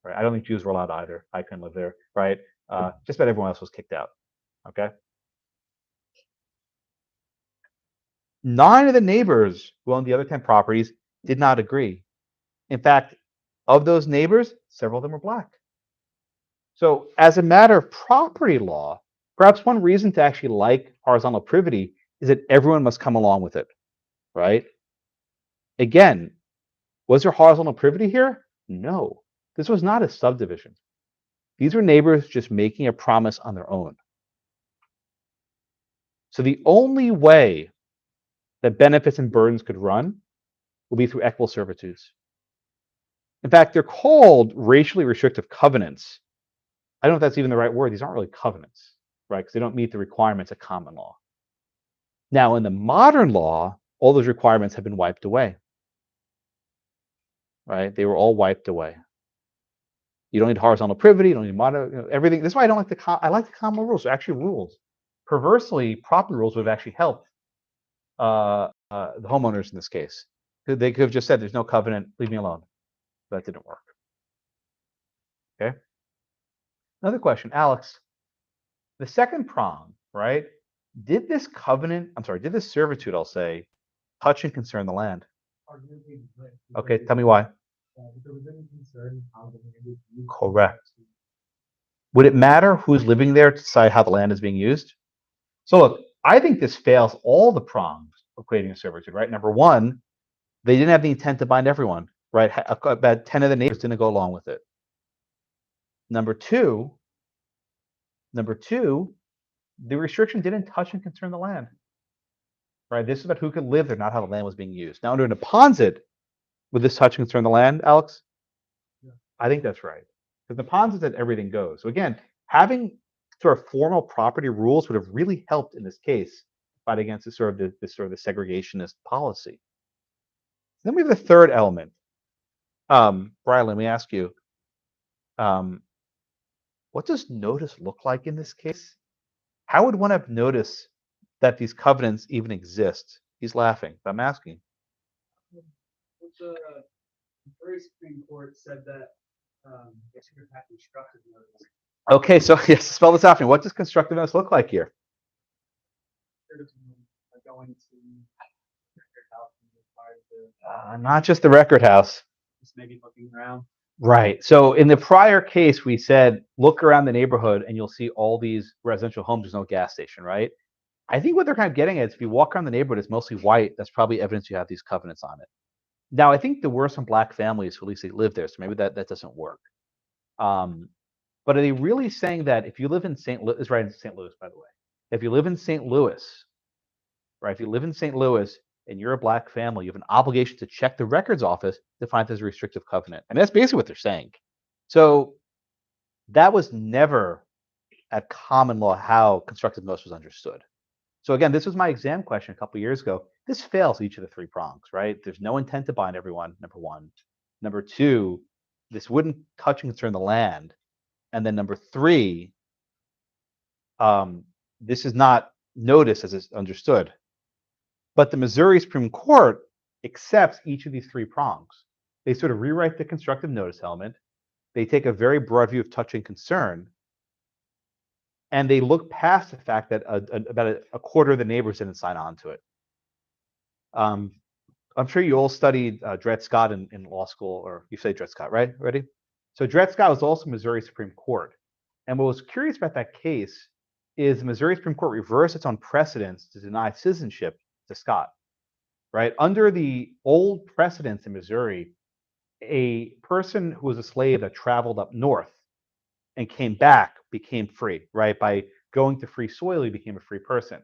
right? I don't think Jews were allowed either. I couldn't live there, right? Just about everyone else was kicked out, okay? 9 of the neighbors who owned the other 10 properties did not agree. In fact, of those neighbors, several of them were black. So as a matter of property law, perhaps one reason to actually like horizontal privity is that everyone must come along with it, right? Again, was there horizontal privity here? No, this was not a subdivision. These were neighbors just making a promise on their own. So the only way that benefits and burdens could run will be through equitable servitudes. In fact, they're called racially restrictive covenants. I don't know if that's even the right word. These aren't really covenants, right? Because they don't meet the requirements of common law. Now, in the modern law, all those requirements have been wiped away, right? They were all wiped away. You don't need horizontal privity. You don't need modern, everything. This is why I don't like I like the common law rules. They're actually rules. Perversely, property rules would have actually helped the homeowners in this case. They could have just said, "There's no covenant. Leave me alone." But that didn't work. Okay. Another question, Alex. The second prong, right? Did this servitude, I'll say, touch and concern the land? Okay, tell me why. Correct. Would it matter who's living there to decide how the land is being used? So look, I think this fails all the prongs of creating a servitude, right? Number one, they didn't have the intent to bind everyone, right? About 10 of the neighbors didn't go along with it. Number two, the restriction didn't touch and concern the land, right? This is about who could live there, not how the land was being used. Now, under an apponsit, would this touch and concern the land, Alex? Yeah. I think that's right. Because the apponsit said everything goes. So again, having sort of formal property rules would have really helped in this case to fight against this sort of the segregationist policy. Then we have the third element. Brian, let me ask you, what does notice look like in this case? How would one have noticed that these covenants even exist? He's laughing, but I'm asking. The very Supreme Court said that you should have constructive notice. Okay, so yes, spell this out for me. What does constructive notice look like here? Going to record house, not just the record house. just maybe looking around. Right. So in the prior case, we said, look around the neighborhood and you'll see all these residential homes. There's no gas station, right? I think what they're kind of getting at is if you walk around the neighborhood, it's mostly white. That's probably evidence you have these covenants on it. Now, I think there were some black families who at least they live there, so maybe that doesn't work. But are they really saying that if you live in St. Louis, right in St. Louis, by the way, if you live in St. Louis, right, if you live in St. Louis and you're a black family, you have an obligation to check the records office to find if there's a restrictive covenant. And that's basically what they're saying. So that was never at common law how constructive notice was understood. So again, this was my exam question a couple years ago. This fails each of the three prongs, right? There's no intent to bind everyone, number one. Number two, this wouldn't touch and concern the land. And then number three, this is not notice as it's understood. But the Missouri Supreme Court accepts each of these three prongs. They sort of rewrite the constructive notice element. They take a very broad view of touch and concern, and they look past the fact that about a quarter of the neighbors didn't sign on to it. I'm sure you all studied Dred Scott in law school, or you say Dred Scott, right? Ready? So Dred Scott was also Missouri Supreme Court. And what was curious about that case is the Missouri Supreme Court reversed its own precedents to deny citizenship to Scott, right? Under the old precedents in Missouri, a person who was a slave that traveled up north and came back became free, right? By going to free soil, he became a free person.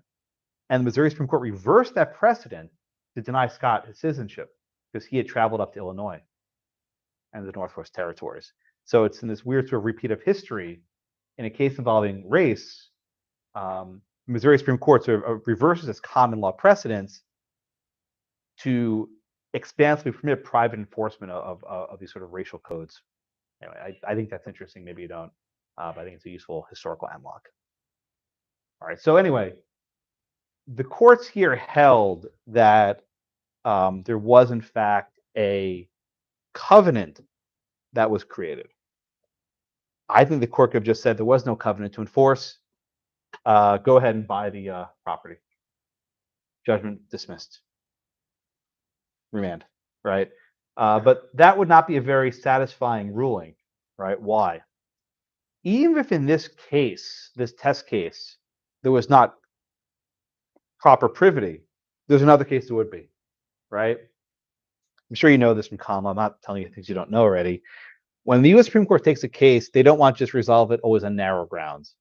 And the Missouri Supreme Court reversed that precedent to deny Scott his citizenship because he had traveled up to Illinois and the Northwest Territories. So it's in this weird sort of repeat of history. In a case involving race, Missouri Supreme Court sort of reverses its common law precedents to expansively permit private enforcement of these sort of racial codes. Anyway, I think that's interesting. Maybe you don't, but I think it's a useful historical analog. All right. So anyway, the courts here held that there was in fact a covenant that was created. I think the court could have just said there was no covenant to enforce. Go ahead and buy the property. Judgment dismissed. Remand, right? But that would not be a very satisfying ruling, right? Why? Even if in this case, this test case, there was not proper privity, there's another case there would be, right? I'm sure you know this from common law. I'm not telling you things you don't know already. When the U.S. Supreme Court takes a case, they don't want to just resolve it always on narrow grounds.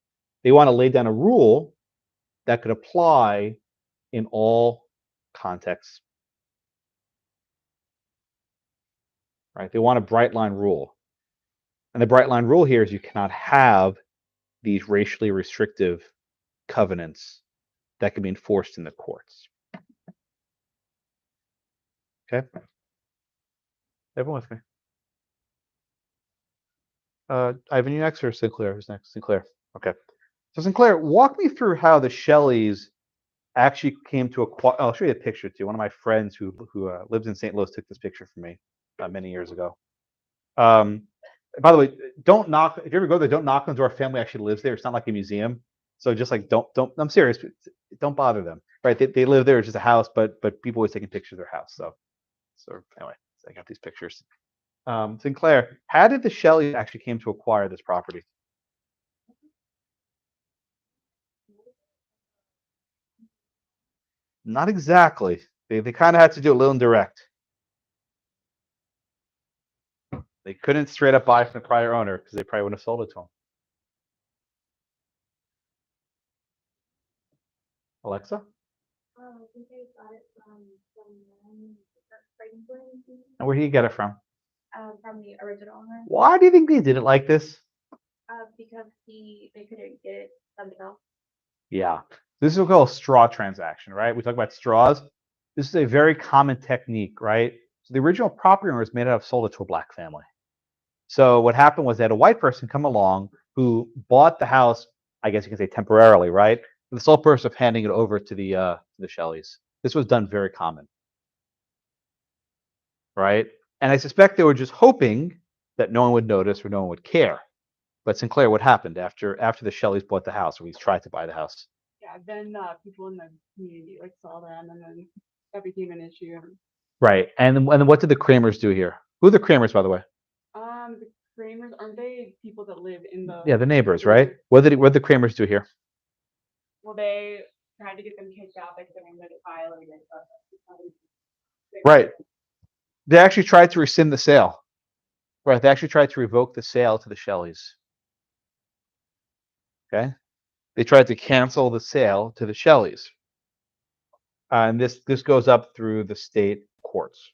They want to lay down a rule that could apply in all contexts. Right? They want a bright line rule. And the bright line rule here is you cannot have these racially restrictive covenants that can be enforced in the courts. Okay? Everyone with me? Ivan, you next or Sinclair? Who's next? Sinclair. Okay. So Sinclair, walk me through how the Shelleys actually came to acquire. I'll show you a picture too. One of my friends who lives in St. Louis took this picture for me many years ago. By the way, don't knock. If you ever go there, don't knock on the door. Our family actually lives there. It's not like a museum. So just like don't. I'm serious. Don't bother them. Right? They live there. It's just a house, but people always taking pictures of their house. So anyway, so I got these pictures. Sinclair, how did the Shelleys actually came to acquire this property? Not exactly. They kind of had to do a little indirect. They couldn't straight up buy from the prior owner because they probably wouldn't have sold it to him. Alexa? And where did he get it from? From the original owner, Why do you think they did it like this? because they couldn't get it themselves. Yeah. This is what we call a straw transaction, right? We talk about straws. This is a very common technique, right? So the original property owners made it up, sold it to a black family. So what happened was they had a white person come along who bought the house, I guess you can say temporarily, right? For the sole purpose of handing it over to the Shelleys. This was done very common, right? And I suspect they were just hoping that no one would notice or no one would care. But Sinclair, what happened after the Shelleys bought the house, or at least tried to buy the house? Yeah, then people in the community like saw them, and then that became an issue. Right. And then what did the Kraemers do here? Who are the Kraemers, by the way? The Kraemers, aren't they people that live in the? Yeah, the neighbors, right? What did the Kraemers do here? Well, they tried to get them kicked out by saying that it violated. Right. They actually tried to rescind the sale. Right. They actually tried to revoke the sale to the Shelleys. Okay. They tried to cancel the sale to the Shelleys. And this goes up through the state courts.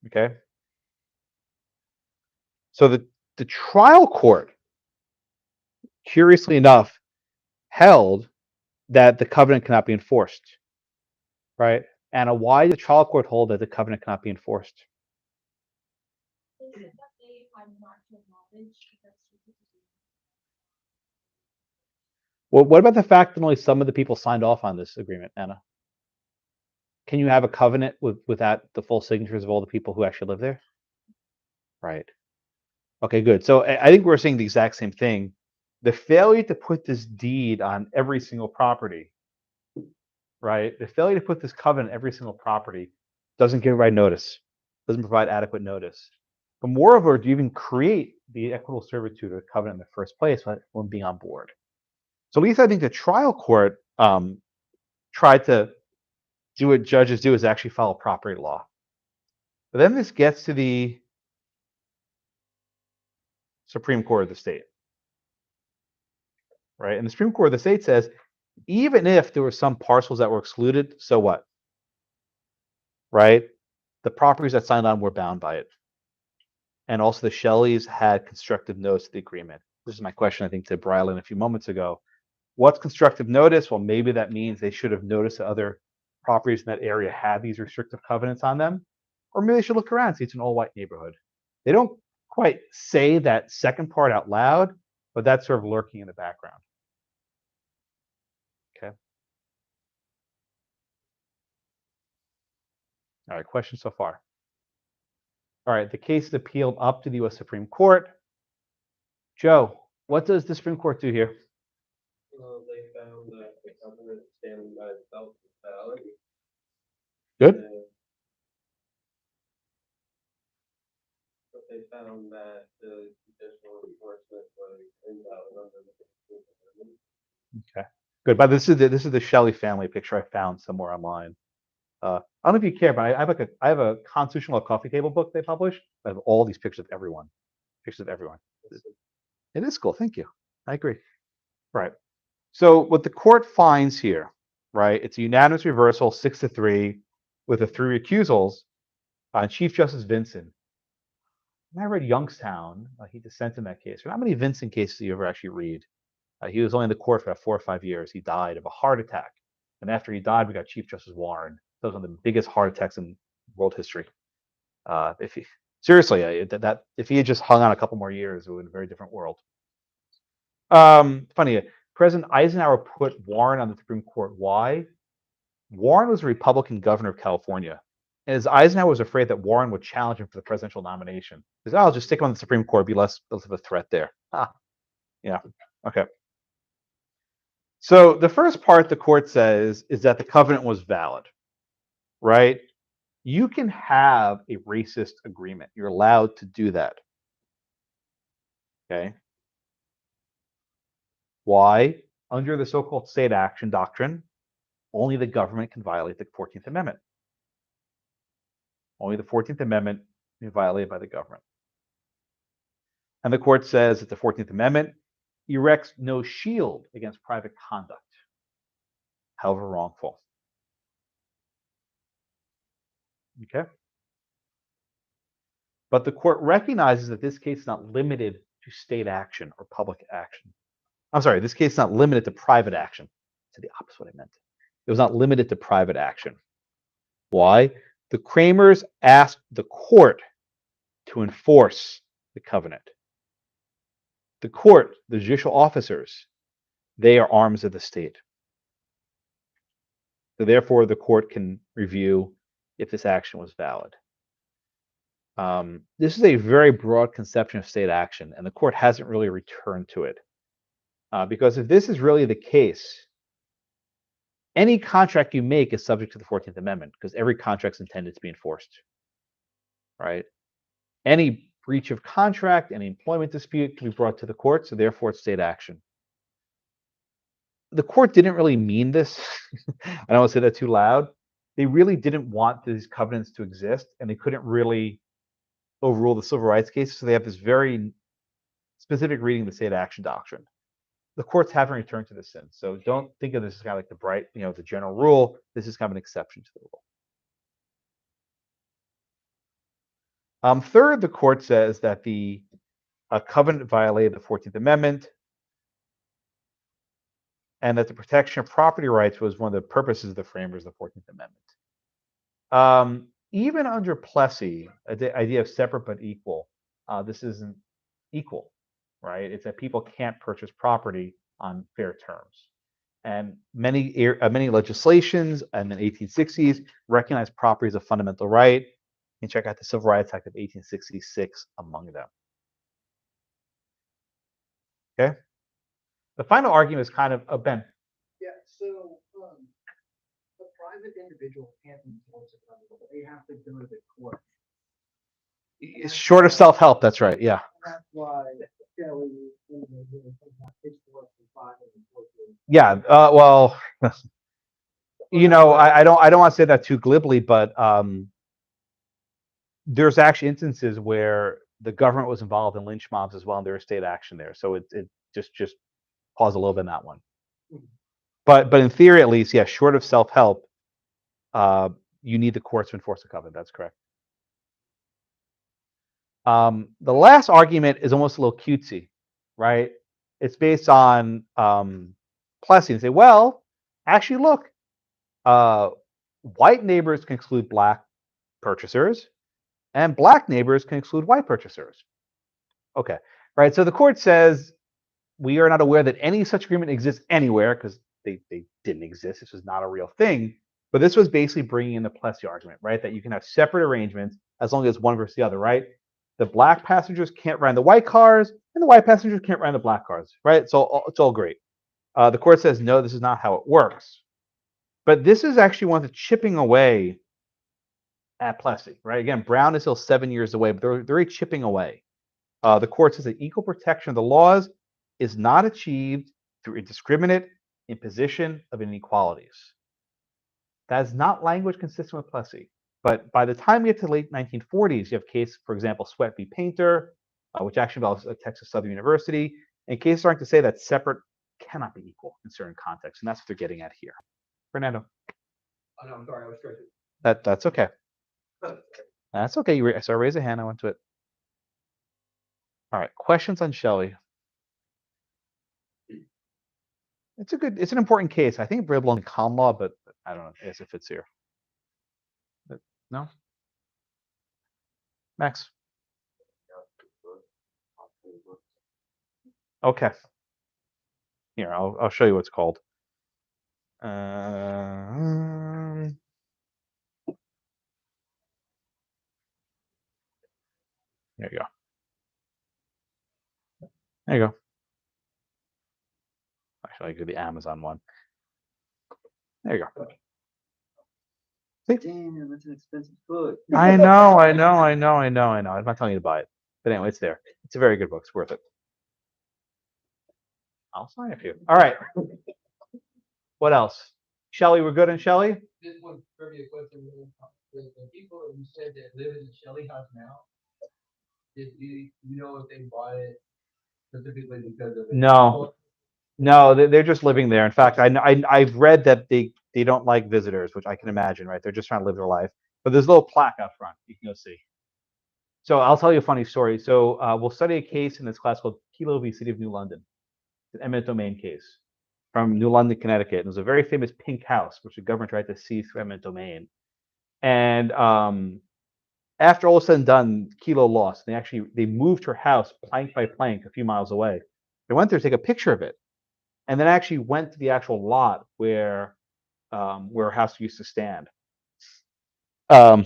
Okay. So the trial court, curiously enough, held that the covenant cannot be enforced, right? Anna, why did the trial court hold that the covenant cannot be enforced? They said that they had not to acknowledge that Well, what about the fact that only some of the people signed off on this agreement, Anna? Can you have a covenant without the full signatures of all the people who actually live there? Right. Okay, good. So I think we're saying the exact same thing. The failure to put this deed on every single property, right? The failure to put this covenant on every single property doesn't give right notice, doesn't provide adequate notice. But moreover, do you even create the equitable servitude or covenant in the first place when being on board? So at least I think the trial court tried to do what judges do, is actually follow property law. But then this gets to the Supreme Court of the state, right? And the Supreme Court of the state says, even if there were some parcels that were excluded, so what? Right? The properties that signed on were bound by it. And also the Shelleys had constructive notice of the agreement. This is my question, I think, to Brylan a few moments ago. What's constructive notice? Well, maybe that means they should have noticed that other properties in that area had these restrictive covenants on them. Or maybe they should look around and see it's an all-white neighborhood. They don't quite say that second part out loud, but that's sort of lurking in the background. Okay. All right, questions so far? All right, the case is appealed up to the U.S. Supreme Court. Joe, what does the Supreme Court do here? They found that the covenant standing by itself is valid. Good. But they found that the judicial enforcement was invalid under the 15th Amendment. Okay, good. But this is the Shelley family picture I found somewhere online. I don't know if you care, but I have a constitutional coffee table book they published. I have all these pictures of everyone. Pictures of everyone. It is cool. Thank you. I agree. Right. So what the court finds here, right? It's a unanimous reversal, 6-3, with the 3 recusals on Chief Justice Vinson. When I read Youngstown, he dissented in that case. How many Vinson cases do you ever actually read? He was only in the court for about 4 or 5 years. He died of a heart attack. And after he died, we got Chief Justice Warren. That was one of the biggest heart attacks in world history. If he seriously, if he had just hung on a couple more years, it would have been a very different world. Funny, President Eisenhower put Warren on the Supreme Court. Why? Warren was a Republican governor of California. And as Eisenhower was afraid that Warren would challenge him for the presidential nomination. He said, I'll just stick him on the Supreme Court, be less of a threat there. Yeah, okay. So the first part the court says is that the covenant was valid, right? You can have a racist agreement. You're allowed to do that. Okay. Why? Under the so-called state action doctrine, only the government can violate the 14th Amendment. Only the 14th Amendment can be violated by the government. And the court says that the 14th Amendment erects no shield against private conduct, however wrongful. Okay. But the court recognizes that this case is not limited to state action or public action. I'm sorry, this case is not limited to private action. To the opposite what I meant. It was not limited to private action. Why? The Kraemers asked the court to enforce the covenant. The court, the judicial officers, they are arms of the state. So therefore, the court can review if this action was valid. This is a very broad conception of state action, and the court hasn't really returned to it. Because if this is really the case, any contract you make is subject to the 14th Amendment, because every contract is intended to be enforced, right? Any breach of contract, any employment dispute can be brought to the court, so therefore it's state action. The court didn't really mean this. I don't want to say that too loud. They really didn't want these covenants to exist, and they couldn't really overrule the civil rights case, so they have this very specific reading of the state action doctrine. The courts haven't returned to this since, so don't think of this as kind of like the bright, the general rule. This is kind of an exception to the rule. Third, the court says that the covenant violated the 14th Amendment and that the protection of property rights was one of the purposes of the framers of the 14th Amendment. Even under Plessy, the idea of separate but equal, this isn't equal, right? It's that people can't purchase property on fair terms. And many legislations in the 1860s recognized property as a fundamental right. You can check out the Civil Rights Act of 1866 among them. Okay. The final argument is kind of Ben. Yeah, so, a private individual can't enforce a covenant, they have to go to the court. It's short of self-help. That's right. Yeah. That's why Shelley, pitchfork and fire and torture. Yeah. Well, I don't want to say that too glibly, but there's actually instances where the government was involved in lynch mobs as well, and there was state action there. So it just pause a little bit on that one. But in theory, at least, yeah, short of self-help, you need the courts to enforce the covenant. That's correct. The last argument is almost a little cutesy, right? It's based on Plessy and say, well, actually, look, white neighbors can exclude black purchasers, and black neighbors can exclude white purchasers. Okay, right. So the court says we are not aware that any such agreement exists anywhere because they didn't exist. This was not a real thing. But this was basically bringing in the Plessy argument, right? That you can have separate arrangements as long as one versus the other, right? The black passengers can't ride the white cars, and the white passengers can't ride the black cars, right? So it's all great. The court says, no, this is not how it works. But this is actually one that's chipping away at Plessy, right? Again, Brown is still 7 years away, but they're already chipping away. The court says that equal protection of the laws is not achieved through indiscriminate imposition of inequalities. That is not language consistent with Plessy. But by the time we get to the late 1940s, you have cases, for example, Sweat v. Painter, which actually involves Texas Southern University, and cases starting to say that separate cannot be equal in certain contexts, and that's what they're getting at here. Fernando. Oh, no, I'm sorry, I was distracted. That's okay. That's okay. I saw raise a hand. I went to it. All right. Questions on Shelley? It's an important case. I think it belongs in common law, but I don't know. I guess it fits here. But, no? Max? Okay. Here, I'll show you what it's called. There you go. There you go. Actually, I do the Amazon one. There you go. Damn, that's an expensive book. I know. I'm not telling you to buy it. But anyway, it's there. It's a very good book. It's worth it. I'll sign it for you. All right. What else? Shelley, we're good on Shelley? This one trivia question. The people that you said that live in the Shelley house now, do you know if they bought it specifically because of it? No, they're just living there. In fact, I've read that they don't like visitors, which I can imagine, right? They're just trying to live their life. But there's a little plaque out front you can go see. So I'll tell you a funny story. So we'll study a case in this class called Kelo v. City of New London. It's an eminent domain case from New London, Connecticut. And it was a very famous pink house, which the government tried to seize through eminent domain. And after all is said and done, Kelo lost. They moved her house plank by plank a few miles away. They went there to take a picture of it, and then actually went to the actual lot where her house used to stand. And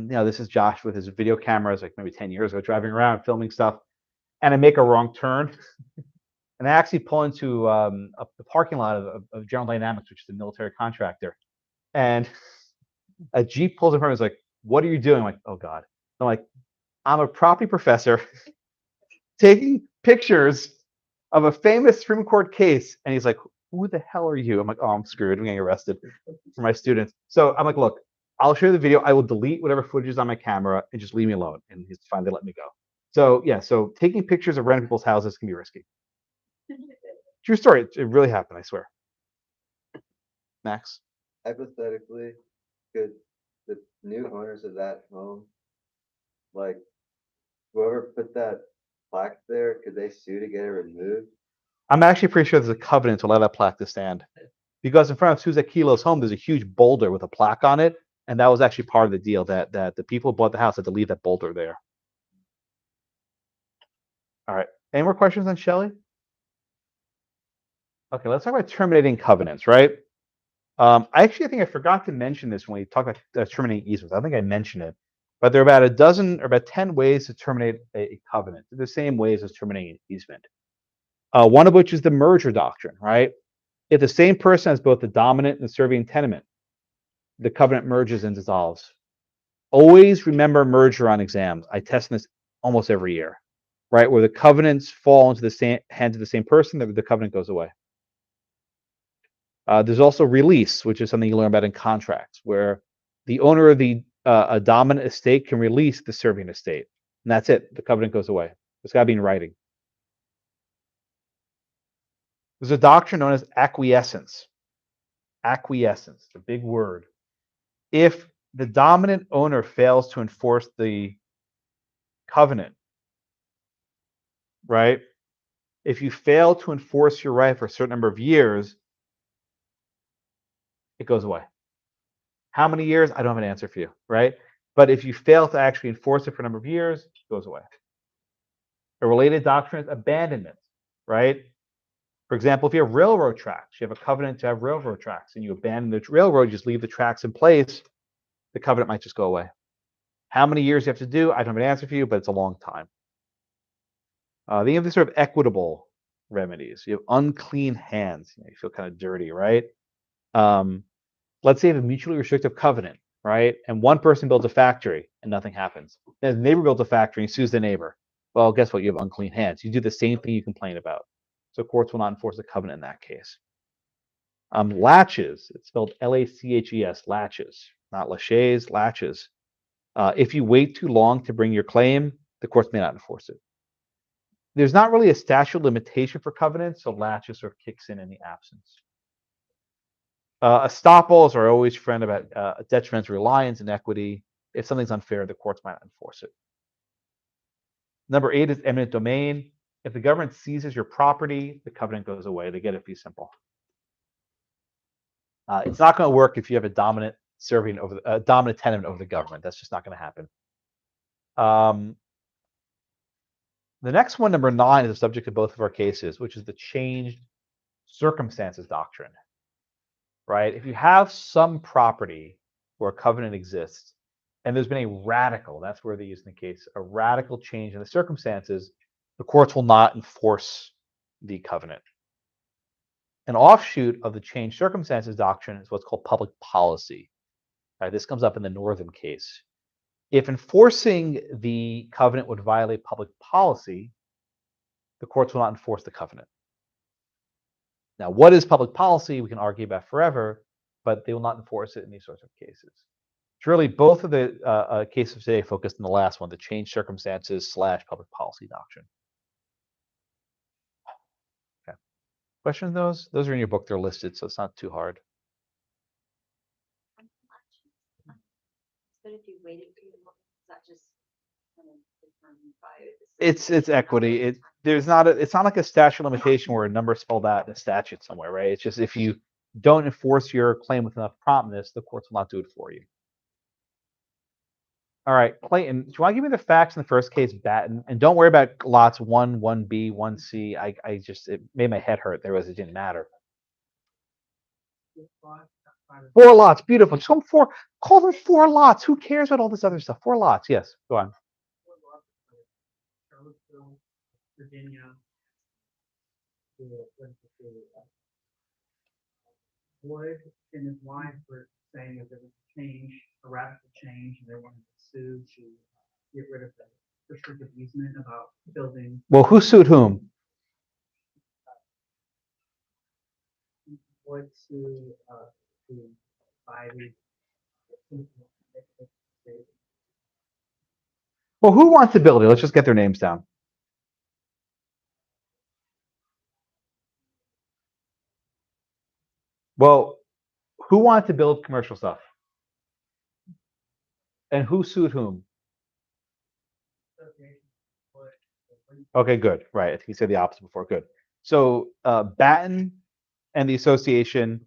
this is Josh with his video cameras, like maybe 10 years ago, driving around filming stuff, and I make a wrong turn, and I actually pull into the parking lot of General Dynamics, which is a military contractor, and a Jeep pulls in front of me. He's like, "What are you doing?" I'm like, "Oh God!" I'm like, "I'm a property professor taking pictures of a famous Supreme Court case," and he's like, "Who the hell are you?" I'm like, "Oh, I'm screwed. I'm getting arrested for my students." So I'm like, "Look, I'll show you the video. I will delete whatever footage is on my camera and just leave me alone." And he's fine. They let me go. So yeah, so taking pictures of random people's houses can be risky. True story. It really happened. I swear. Max. Hypothetically, could the new owners of that home, like whoever put that plaque there, could they sue to get it removed? I'm actually pretty sure there's a covenant to allow that plaque to stand. Because in front of Suzette Kilo's home, there's a huge boulder with a plaque on it. And that was actually part of the deal that the people who bought the house had to leave that boulder there. All right. Any more questions on Shelley? Okay, let's talk about terminating covenants, right? I think I forgot to mention this when we talked about terminating easements. I think I mentioned it, but there are about a dozen or about 10 ways to terminate a covenant. They're the same ways as terminating an easement. One of which is the merger doctrine, right? If the same person has both the dominant and the serving tenement, the covenant merges and dissolves. Always remember merger on exams. I test this almost every year, right? Where the covenants fall into the hands of the same person, the covenant goes away. There's also release, which is something you learn about in contracts, where the owner of a dominant estate can release the serving estate. And that's it. The covenant goes away. It's got to be in writing. There's a doctrine known as acquiescence. Acquiescence, the big word. If the dominant owner fails to enforce the covenant, right? If you fail to enforce your right for a certain number of years, it goes away. How many years? I don't have an answer for you, right? But if you fail to actually enforce it for a number of years, it goes away. A related doctrine is abandonment, right? For example, if you have railroad tracks, you have a covenant to have railroad tracks, and you abandon the railroad, you just leave the tracks in place, the covenant might just go away. How many years you have to do? I don't have an answer for you, but it's a long time. Then you have the sort of equitable remedies. You have unclean hands. You feel kind of dirty, right? Let's say you have a mutually restrictive covenant, right? And one person builds a factory and nothing happens. Then the neighbor builds a factory and sues the neighbor. Well, guess what? You have unclean hands. You do the same thing you complain about. So courts will not enforce the covenant in that case. Latches. It's spelled L-A-C-H-E-S, latches, not laches, latches. If you wait too long to bring your claim, the courts may not enforce it. There's not really a statute of limitation for covenants, so latches sort of kicks in the absence. Estoppels are always friend about detrimental reliance and equity. If something's unfair, the courts might not enforce it. Number 8 is eminent domain. If the government seizes your property, the covenant goes away. They get it fee simple. It's not going to work if you have a dominant tenement over the government. That's just not going to happen. The next one, number 9, is the subject of both of our cases, which is the changed circumstances doctrine. Right? If you have some property where a covenant exists, and there's been a radical, that's where they use in the case, a radical change in the circumstances, the courts will not enforce the covenant. An offshoot of the changed circumstances doctrine is what's called public policy. Right? This comes up in the Northam case. If enforcing the covenant would violate public policy, the courts will not enforce the covenant. Now, what is public policy? We can argue about forever, but they will not enforce it in these sorts of cases. It's really both of the cases today focused on the last one, the changed circumstances / public policy doctrine. Okay. Questions on those? Those are in your book. They're listed, so it's not too hard. But if you waited for your month, is that just kind of determined by It's equity. It's not like a statute of limitation where a number is spelled out in a statute somewhere, right? It's just if you don't enforce your claim with enough promptness, the courts will not do it for you. All right, Clayton, do you want to give me the facts in the first case, Batten? And don't worry about lots 1, 1B, 1C. It made my head hurt. It didn't matter. 4 lots, beautiful. Just call them 4 lots. Who cares about all this other stuff? 4 lots, yes. Go on. Virginia. Wood and his wife were saying that there was a radical change, and they wanted to sue to get rid of the restrictive easement about building. Well, who sued whom? Wood to buy the. Well, who wants to build it? Let's just get their names down. Well, who wanted to build commercial stuff? And who sued whom? Okay, good. Right. I think you said the opposite before. Good. So Batten and the association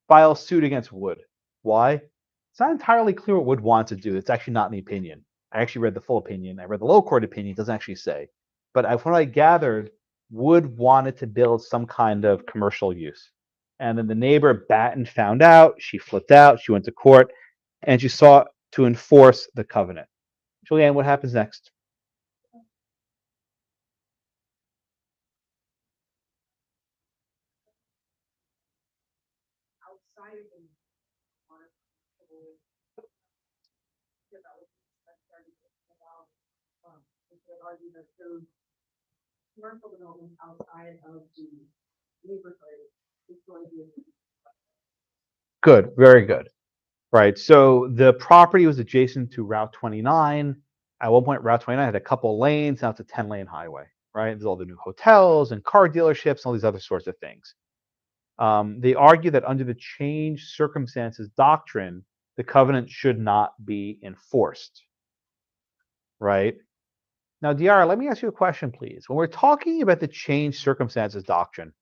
file suit against Wood. Why? It's not entirely clear what Wood wants to do. It's actually not in the opinion. I actually read the full opinion. I read the low court opinion. It doesn't actually say. But from what I gathered, Wood wanted to build some kind of commercial use. And then the neighbor, Batten, found out. She flipped out. She went to court. And she sought to enforce the covenant. Julianne, what happens next? Outside of the marketable developments that started to come out, we could argue that those commercial developments outside of the neighborhood is going to be. Good, very good. Right. So the property was adjacent to Route 29. At one point, Route 29 had a couple lanes. Now it's a 10-lane highway. Right. There's all the new hotels and car dealerships and all these other sorts of things. They argue that under the changed circumstances doctrine, the covenant should not be enforced. Right. Now, Diara, let me ask you a question, please. When we're talking about the changed circumstances doctrine,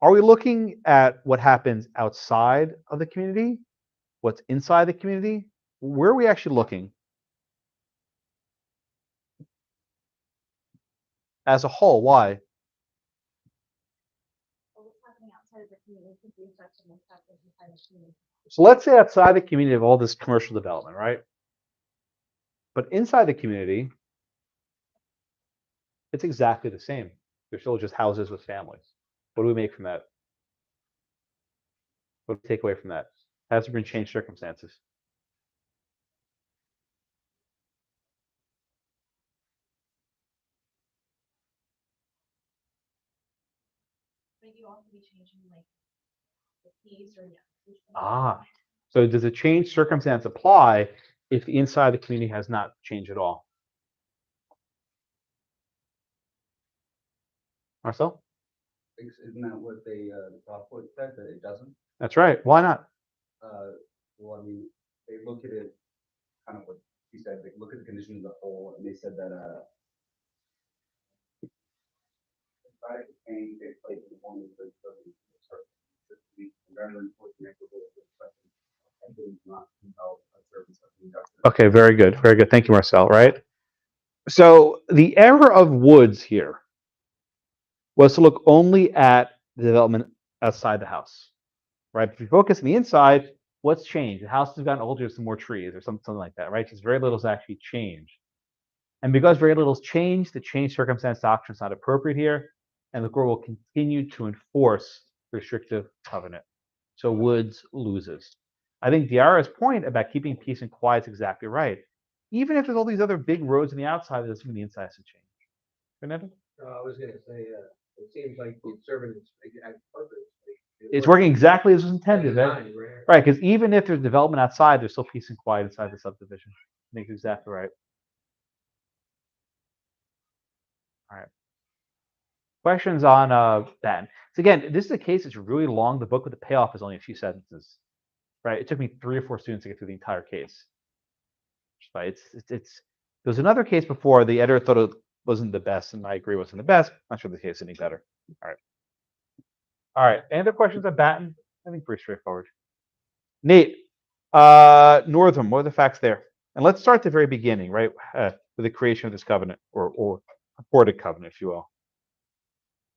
are we looking at what happens outside of the community? What's inside the community? Where are we actually looking? As a whole, why? So let's say outside the community of all this commercial development, right? But inside the community, it's exactly the same. They're still just houses with families. What do we make from that? What do we take away from that? Has there been changed circumstances? Maybe also be changing like the fees or So does a changed circumstance apply if the inside the community has not changed at all? Marcel? Isn't that what the top court said, that it doesn't? That's right. Why not? Well, I mean, they look at it kind of what you said, they look at the condition as a whole, and they said that change takes place in one of the Okay, very good. Very good. Thank you, Marcel. Right. So the error of Woods here was to look only at the development outside the house. Right. If you focus on the inside, what's changed? The house has gotten older, some more trees or something like that, right? Because very little's actually changed. And because very little's changed, the change circumstance doctrine is not appropriate here, and the court will continue to enforce the restrictive covenant. So Woods loses. I think Diara's point about keeping peace and quiet is exactly right. Even if there's all these other big roads on the outside, it doesn't mean the inside has to change. Fernando? I was gonna say, it seems like it's serving its purpose. It's working exactly as was intended, right? Right, because even if there's development outside, there's still peace and quiet inside the subdivision. I think it's exactly right. All right. Questions on Batten? So again, this is a case that's really long. The book with the payoff is only a few sentences, right? It took me 3 or 4 students to get through the entire case. Right? There's another case before the editor thought it wasn't the best, and I agree it wasn't the best. I'm not sure the case is any better. All right. All right. Any other questions on Batten? I think pretty straightforward. Nate, Northam, what are the facts there? And let's start at the very beginning, right? With the creation of this covenant, or purported covenant, if you will.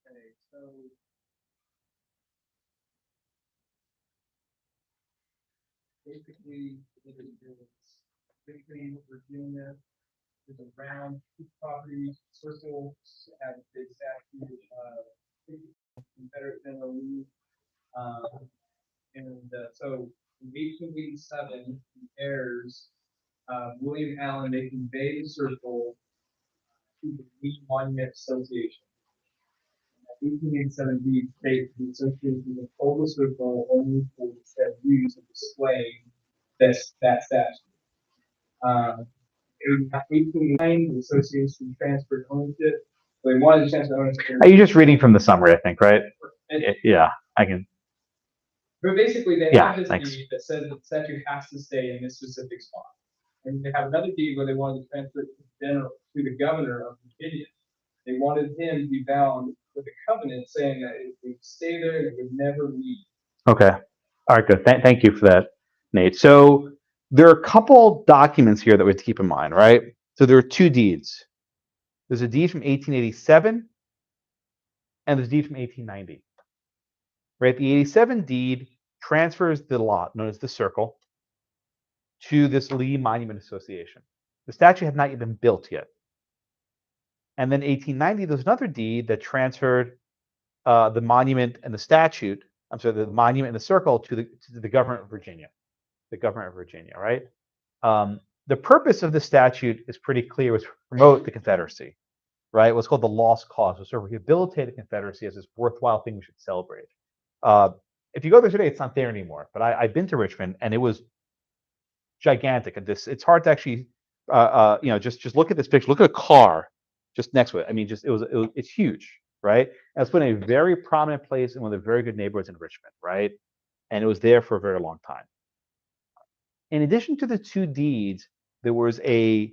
Okay, so basically, it is McLean, Virginia. There's a round, 2 properties, circle, have a big statue, Confederate general. So in 1887, the heirs, William Allen, they conveyed the circle to the Lee Monument Association. In 1887, the state the association was told the circle only for said use of displaying that statue. In 1889, the association transferred ownership. They wanted to transfer ownership. Are you just reading from the summary, I think, right? Yeah, I can. But basically, they Yeah, have this thanks. deed that says the statue has to stay in this specific spot. And they have another deed where they wanted to transfer it to the governor of Virginia. They wanted him to be bound with a covenant saying that if we stay there, it would never leave. Okay. All right, good. Thank you for that, Nate. So there are a couple documents here that we have to keep in mind, right? So there are two deeds. There's a deed from 1887 and there's a deed from 1890. Right? The 87 deed transfers the lot, known as the circle, to this Lee Monument Association. The statue had not yet been built yet. And then 1890, there's another deed that transferred the monument and the statute, the monument and the circle to the government of Virginia. The government of Virginia, right? The purpose of the statute is pretty clear, was to promote the Confederacy, right? What's called the lost cause, was to rehabilitate the Confederacy as this worthwhile thing we should celebrate. If you go there today, it's not there anymore. But I've been to Richmond, and it was gigantic. And it's hard to actually, just look at this picture. Look at a car just next to it. I mean, it's huge, right? And it's been a very prominent place in one of the very good neighborhoods in Richmond, right? And it was there for a very long time. In addition to the two deeds, there was a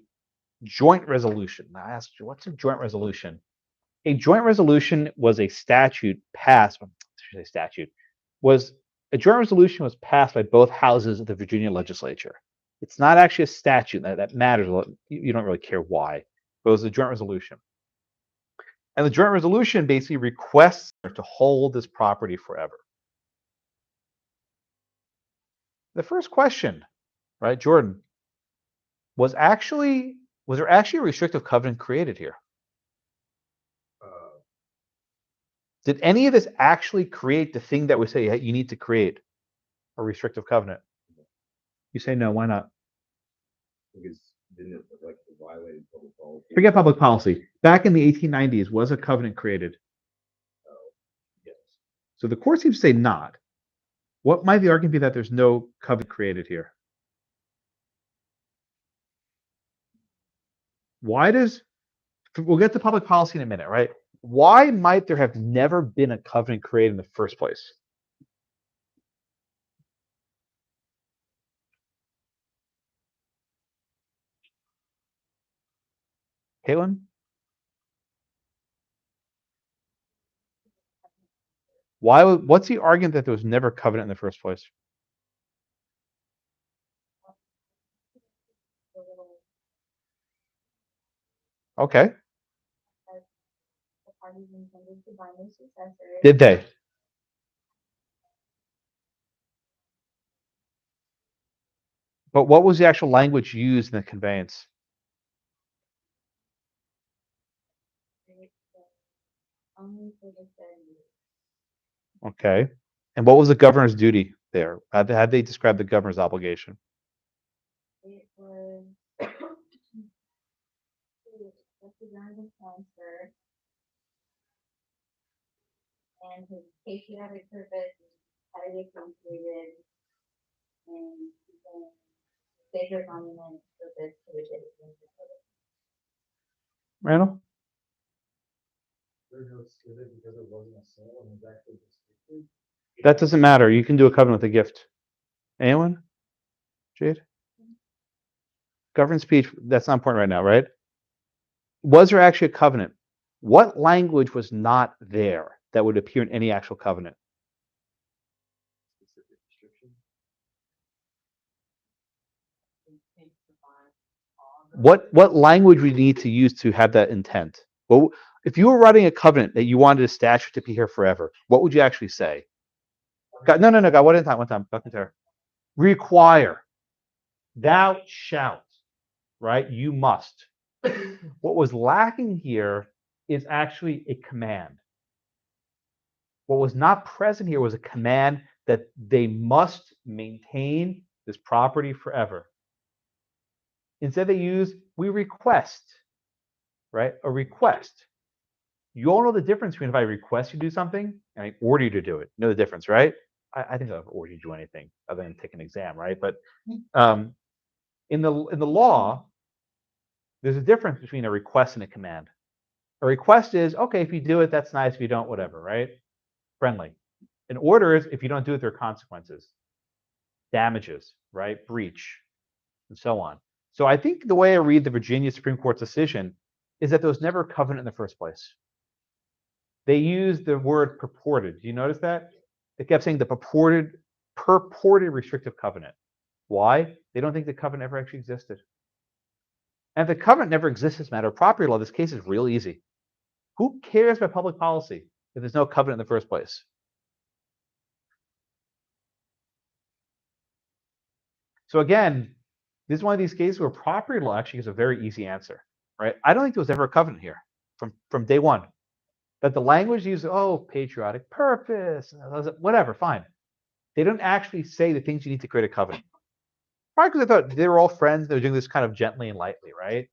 joint resolution. Now, I asked you, what's a joint resolution? A joint resolution was a statute passed. A joint resolution was passed by both houses of the Virginia legislature. It's not actually a statute that matters. You don't really care why, but it was a joint resolution. And the joint resolution basically requests to hold this property forever. The first question, right, Jordan, was there actually a restrictive covenant created here? Did any of this actually create the thing that we say you need to create, a restrictive covenant? You say no. Why not? Because didn't it like violate public policy? Forget public policy. Back in the 1890s, was a covenant created? Yes. So the court seems to say not. What might the argument be that there's no covenant created here? We'll get to public policy in a minute, right? Why might there have never been a covenant created in the first place? Caitlin? What's the argument that there was never a covenant in the first place? Okay. Did they? But what was the actual language used in the conveyance? Okay. And what was the governor's duty there? How'd they describe the governor's obligation? It was representative transfer and his patriotic purpose, how to get completed, and sacred monument purpose to which it is devoted. Randall? Because it wasn't a sale and it was actually restricted. That doesn't matter. You can do a covenant with a gift. Anyone? Jade? Government speech, that's not important right now, right? Was there actually a covenant? What language was not there that would appear in any actual covenant? What language would you need to use to have that intent? Well, if you were writing a covenant that you wanted a statute to be here forever, what would you actually say? God, no, God, one time. Require. Thou shalt, right? You must. What was lacking here is actually a command. What was not present here was a command that they must maintain this property forever. Instead, they use, we request, right? A request. You all know the difference between if I request you to do something and I order you to do it. You know the difference, right? I think I've ordered you to do anything other than take an exam, right? But in the law, there's a difference between a request and a command. A request is, okay, if you do it, that's nice. If you don't, whatever, right? Friendly. An order is, if you don't do it, there are consequences, damages, right? Breach, and so on. So I think the way I read the Virginia Supreme Court's decision is that there was never a covenant in the first place. They used the word purported. Do you notice that? They kept saying the purported restrictive covenant. Why? They don't think the covenant ever actually existed. And if the covenant never exists as a matter of property law, this case is real easy. Who cares about public policy if there's no covenant in the first place? So again, this is one of these cases where property law actually is a very easy answer, right? I don't think there was ever a covenant here from day one. But the language used, oh, patriotic purpose, whatever, fine. They don't actually say the things you need to create a covenant. Probably because I thought they were all friends. They were doing this kind of gently and lightly, right?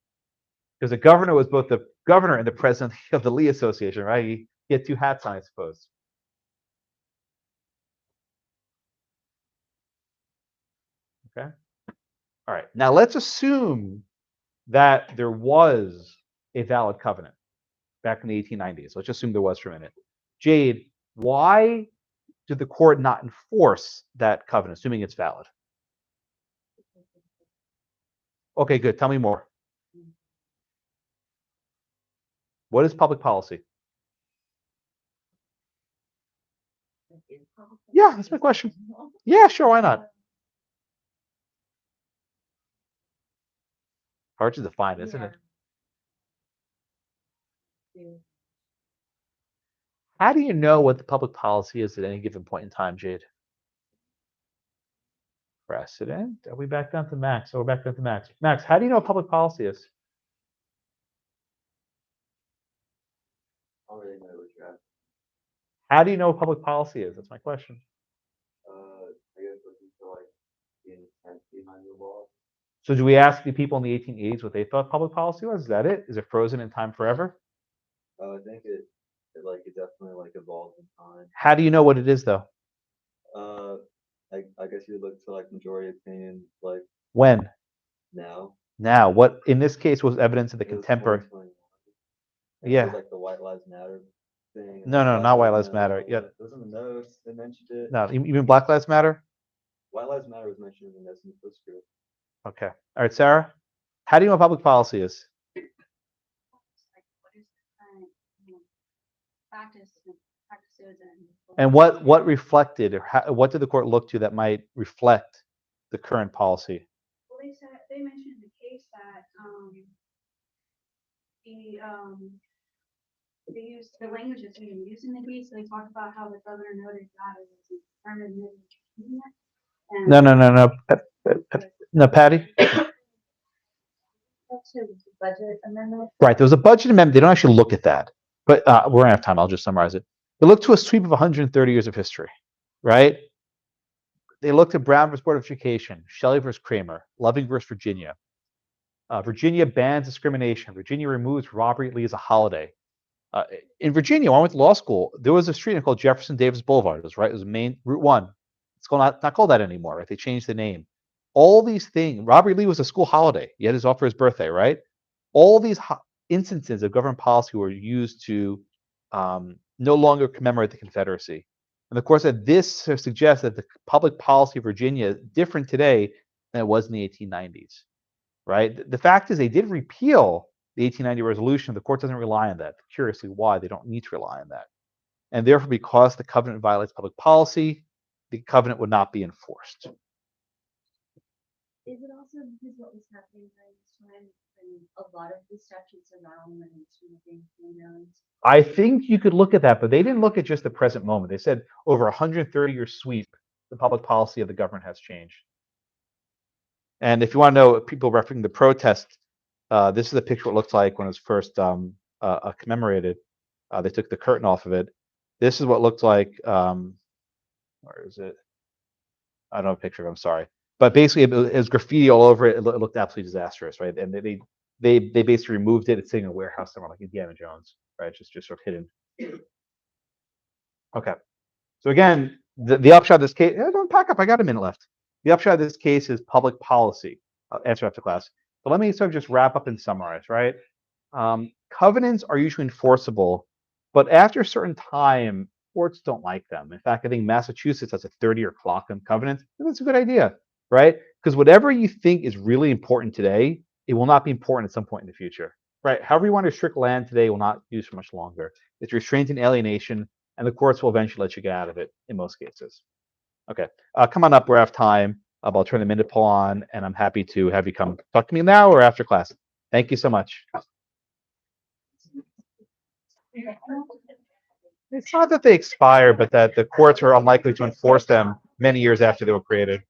Because the governor was both the governor and the president of the Lee Association, right? He had two hats on, I suppose. Okay. All right. Now let's assume that there was a valid covenant back in the 1890s. Let's assume there was for a minute. Jade, why did the court not enforce that covenant, assuming it's valid? Okay, good. Tell me more. What is public policy? Yeah, that's my question. Yeah, sure, why not? Hard to define, isn't it? How do you know what the public policy is at any given point in time, Jade? Precedent? Are we back down to Max? Oh, we're back down to Max. Max, how do you know what public policy is? I don't really know what you're asking. How do you know what public policy is? That's my question. I guess looking for like the intent behind the law. So do we ask the people in the 1880s what they thought public policy was? Is that it? Is it frozen in time forever? I think it definitely like evolved in time. How do you know what it is though? I guess you look to like majority opinion, like When? now. Now, what in this case was evidence of the It was contemporary? 2021. Yeah. It was like the White Lives Matter thing. No, not White Lives Matter. Yeah. It was in the notes. They mentioned it. No, you mean Black Lives Matter? White Lives Matter was mentioned in the notes in the postscript. Okay. All right, Sarah. How do you know what public policy is? Like, what is the current, practices And what reflected, or what did the court look to that might reflect the current policy? Well, they mentioned in the case that they used the language that's being used in the case. They talked about how the governor noted that it was determined. No, Patty. Budget amendment. Right, there was a budget amendment. They don't actually look at that, but we're gonna have time. I'll just summarize it. They look to a sweep of 130 years of history, right? They looked at Brown versus Board of Education, Shelley versus Kraemer, Loving versus Virginia. Virginia bans discrimination. Virginia removes robbery at Lee as a holiday. In Virginia, when I went to law school, there was a street called Jefferson Davis Boulevard. It was right. It was main Route 1. It's not called that anymore. Right? They changed the name. All these things. Robert Lee was a school holiday. He had his off for his birthday, right? All these instances of government policy were used to no longer commemorate the Confederacy. And of course, that this suggests that the public policy of Virginia is different today than it was in the 1890s, right? The fact is they did repeal the 1890 resolution. The court doesn't rely on that. Curiously, why? They don't need to rely on that. And therefore, because the covenant violates public policy, the covenant would not be enforced. Is it also because what was happening during this time, and a lot of these statutes are not only limited to things known? I think you could look at that, but they didn't look at just the present moment. They said over 130-year sweep, the public policy of the government has changed. And if you want to know, people referencing the protest, this is a picture what it looked like when it was first commemorated. They took the curtain off of it. This is what it looked like. Where is it? I don't have a picture. I'm sorry. But basically, it was graffiti all over it. It looked absolutely disastrous, right? And they basically removed it. It's sitting in a warehouse somewhere like Indiana Jones, right? Just sort of hidden. Okay. So again, the upshot of this case, don't pack up. I got a minute left. The upshot of this case is public policy. I'll answer after class. But let me sort of just wrap up and summarize, right? Covenants are usually enforceable, but after a certain time, courts don't like them. In fact, I think Massachusetts has a 30-year clock on covenants. That's a good idea, right? Because whatever you think is really important today, it will not be important at some point in the future, right? However you want to restrict land today will not use for much longer. It's restraint and alienation, and the courts will eventually let you get out of it in most cases. Okay, come on up. We're out of time. I'll turn the minute poll on, and I'm happy to have you come talk to me now or after class. Thank you so much. It's not that they expire, but that the courts are unlikely to enforce them many years after they were created.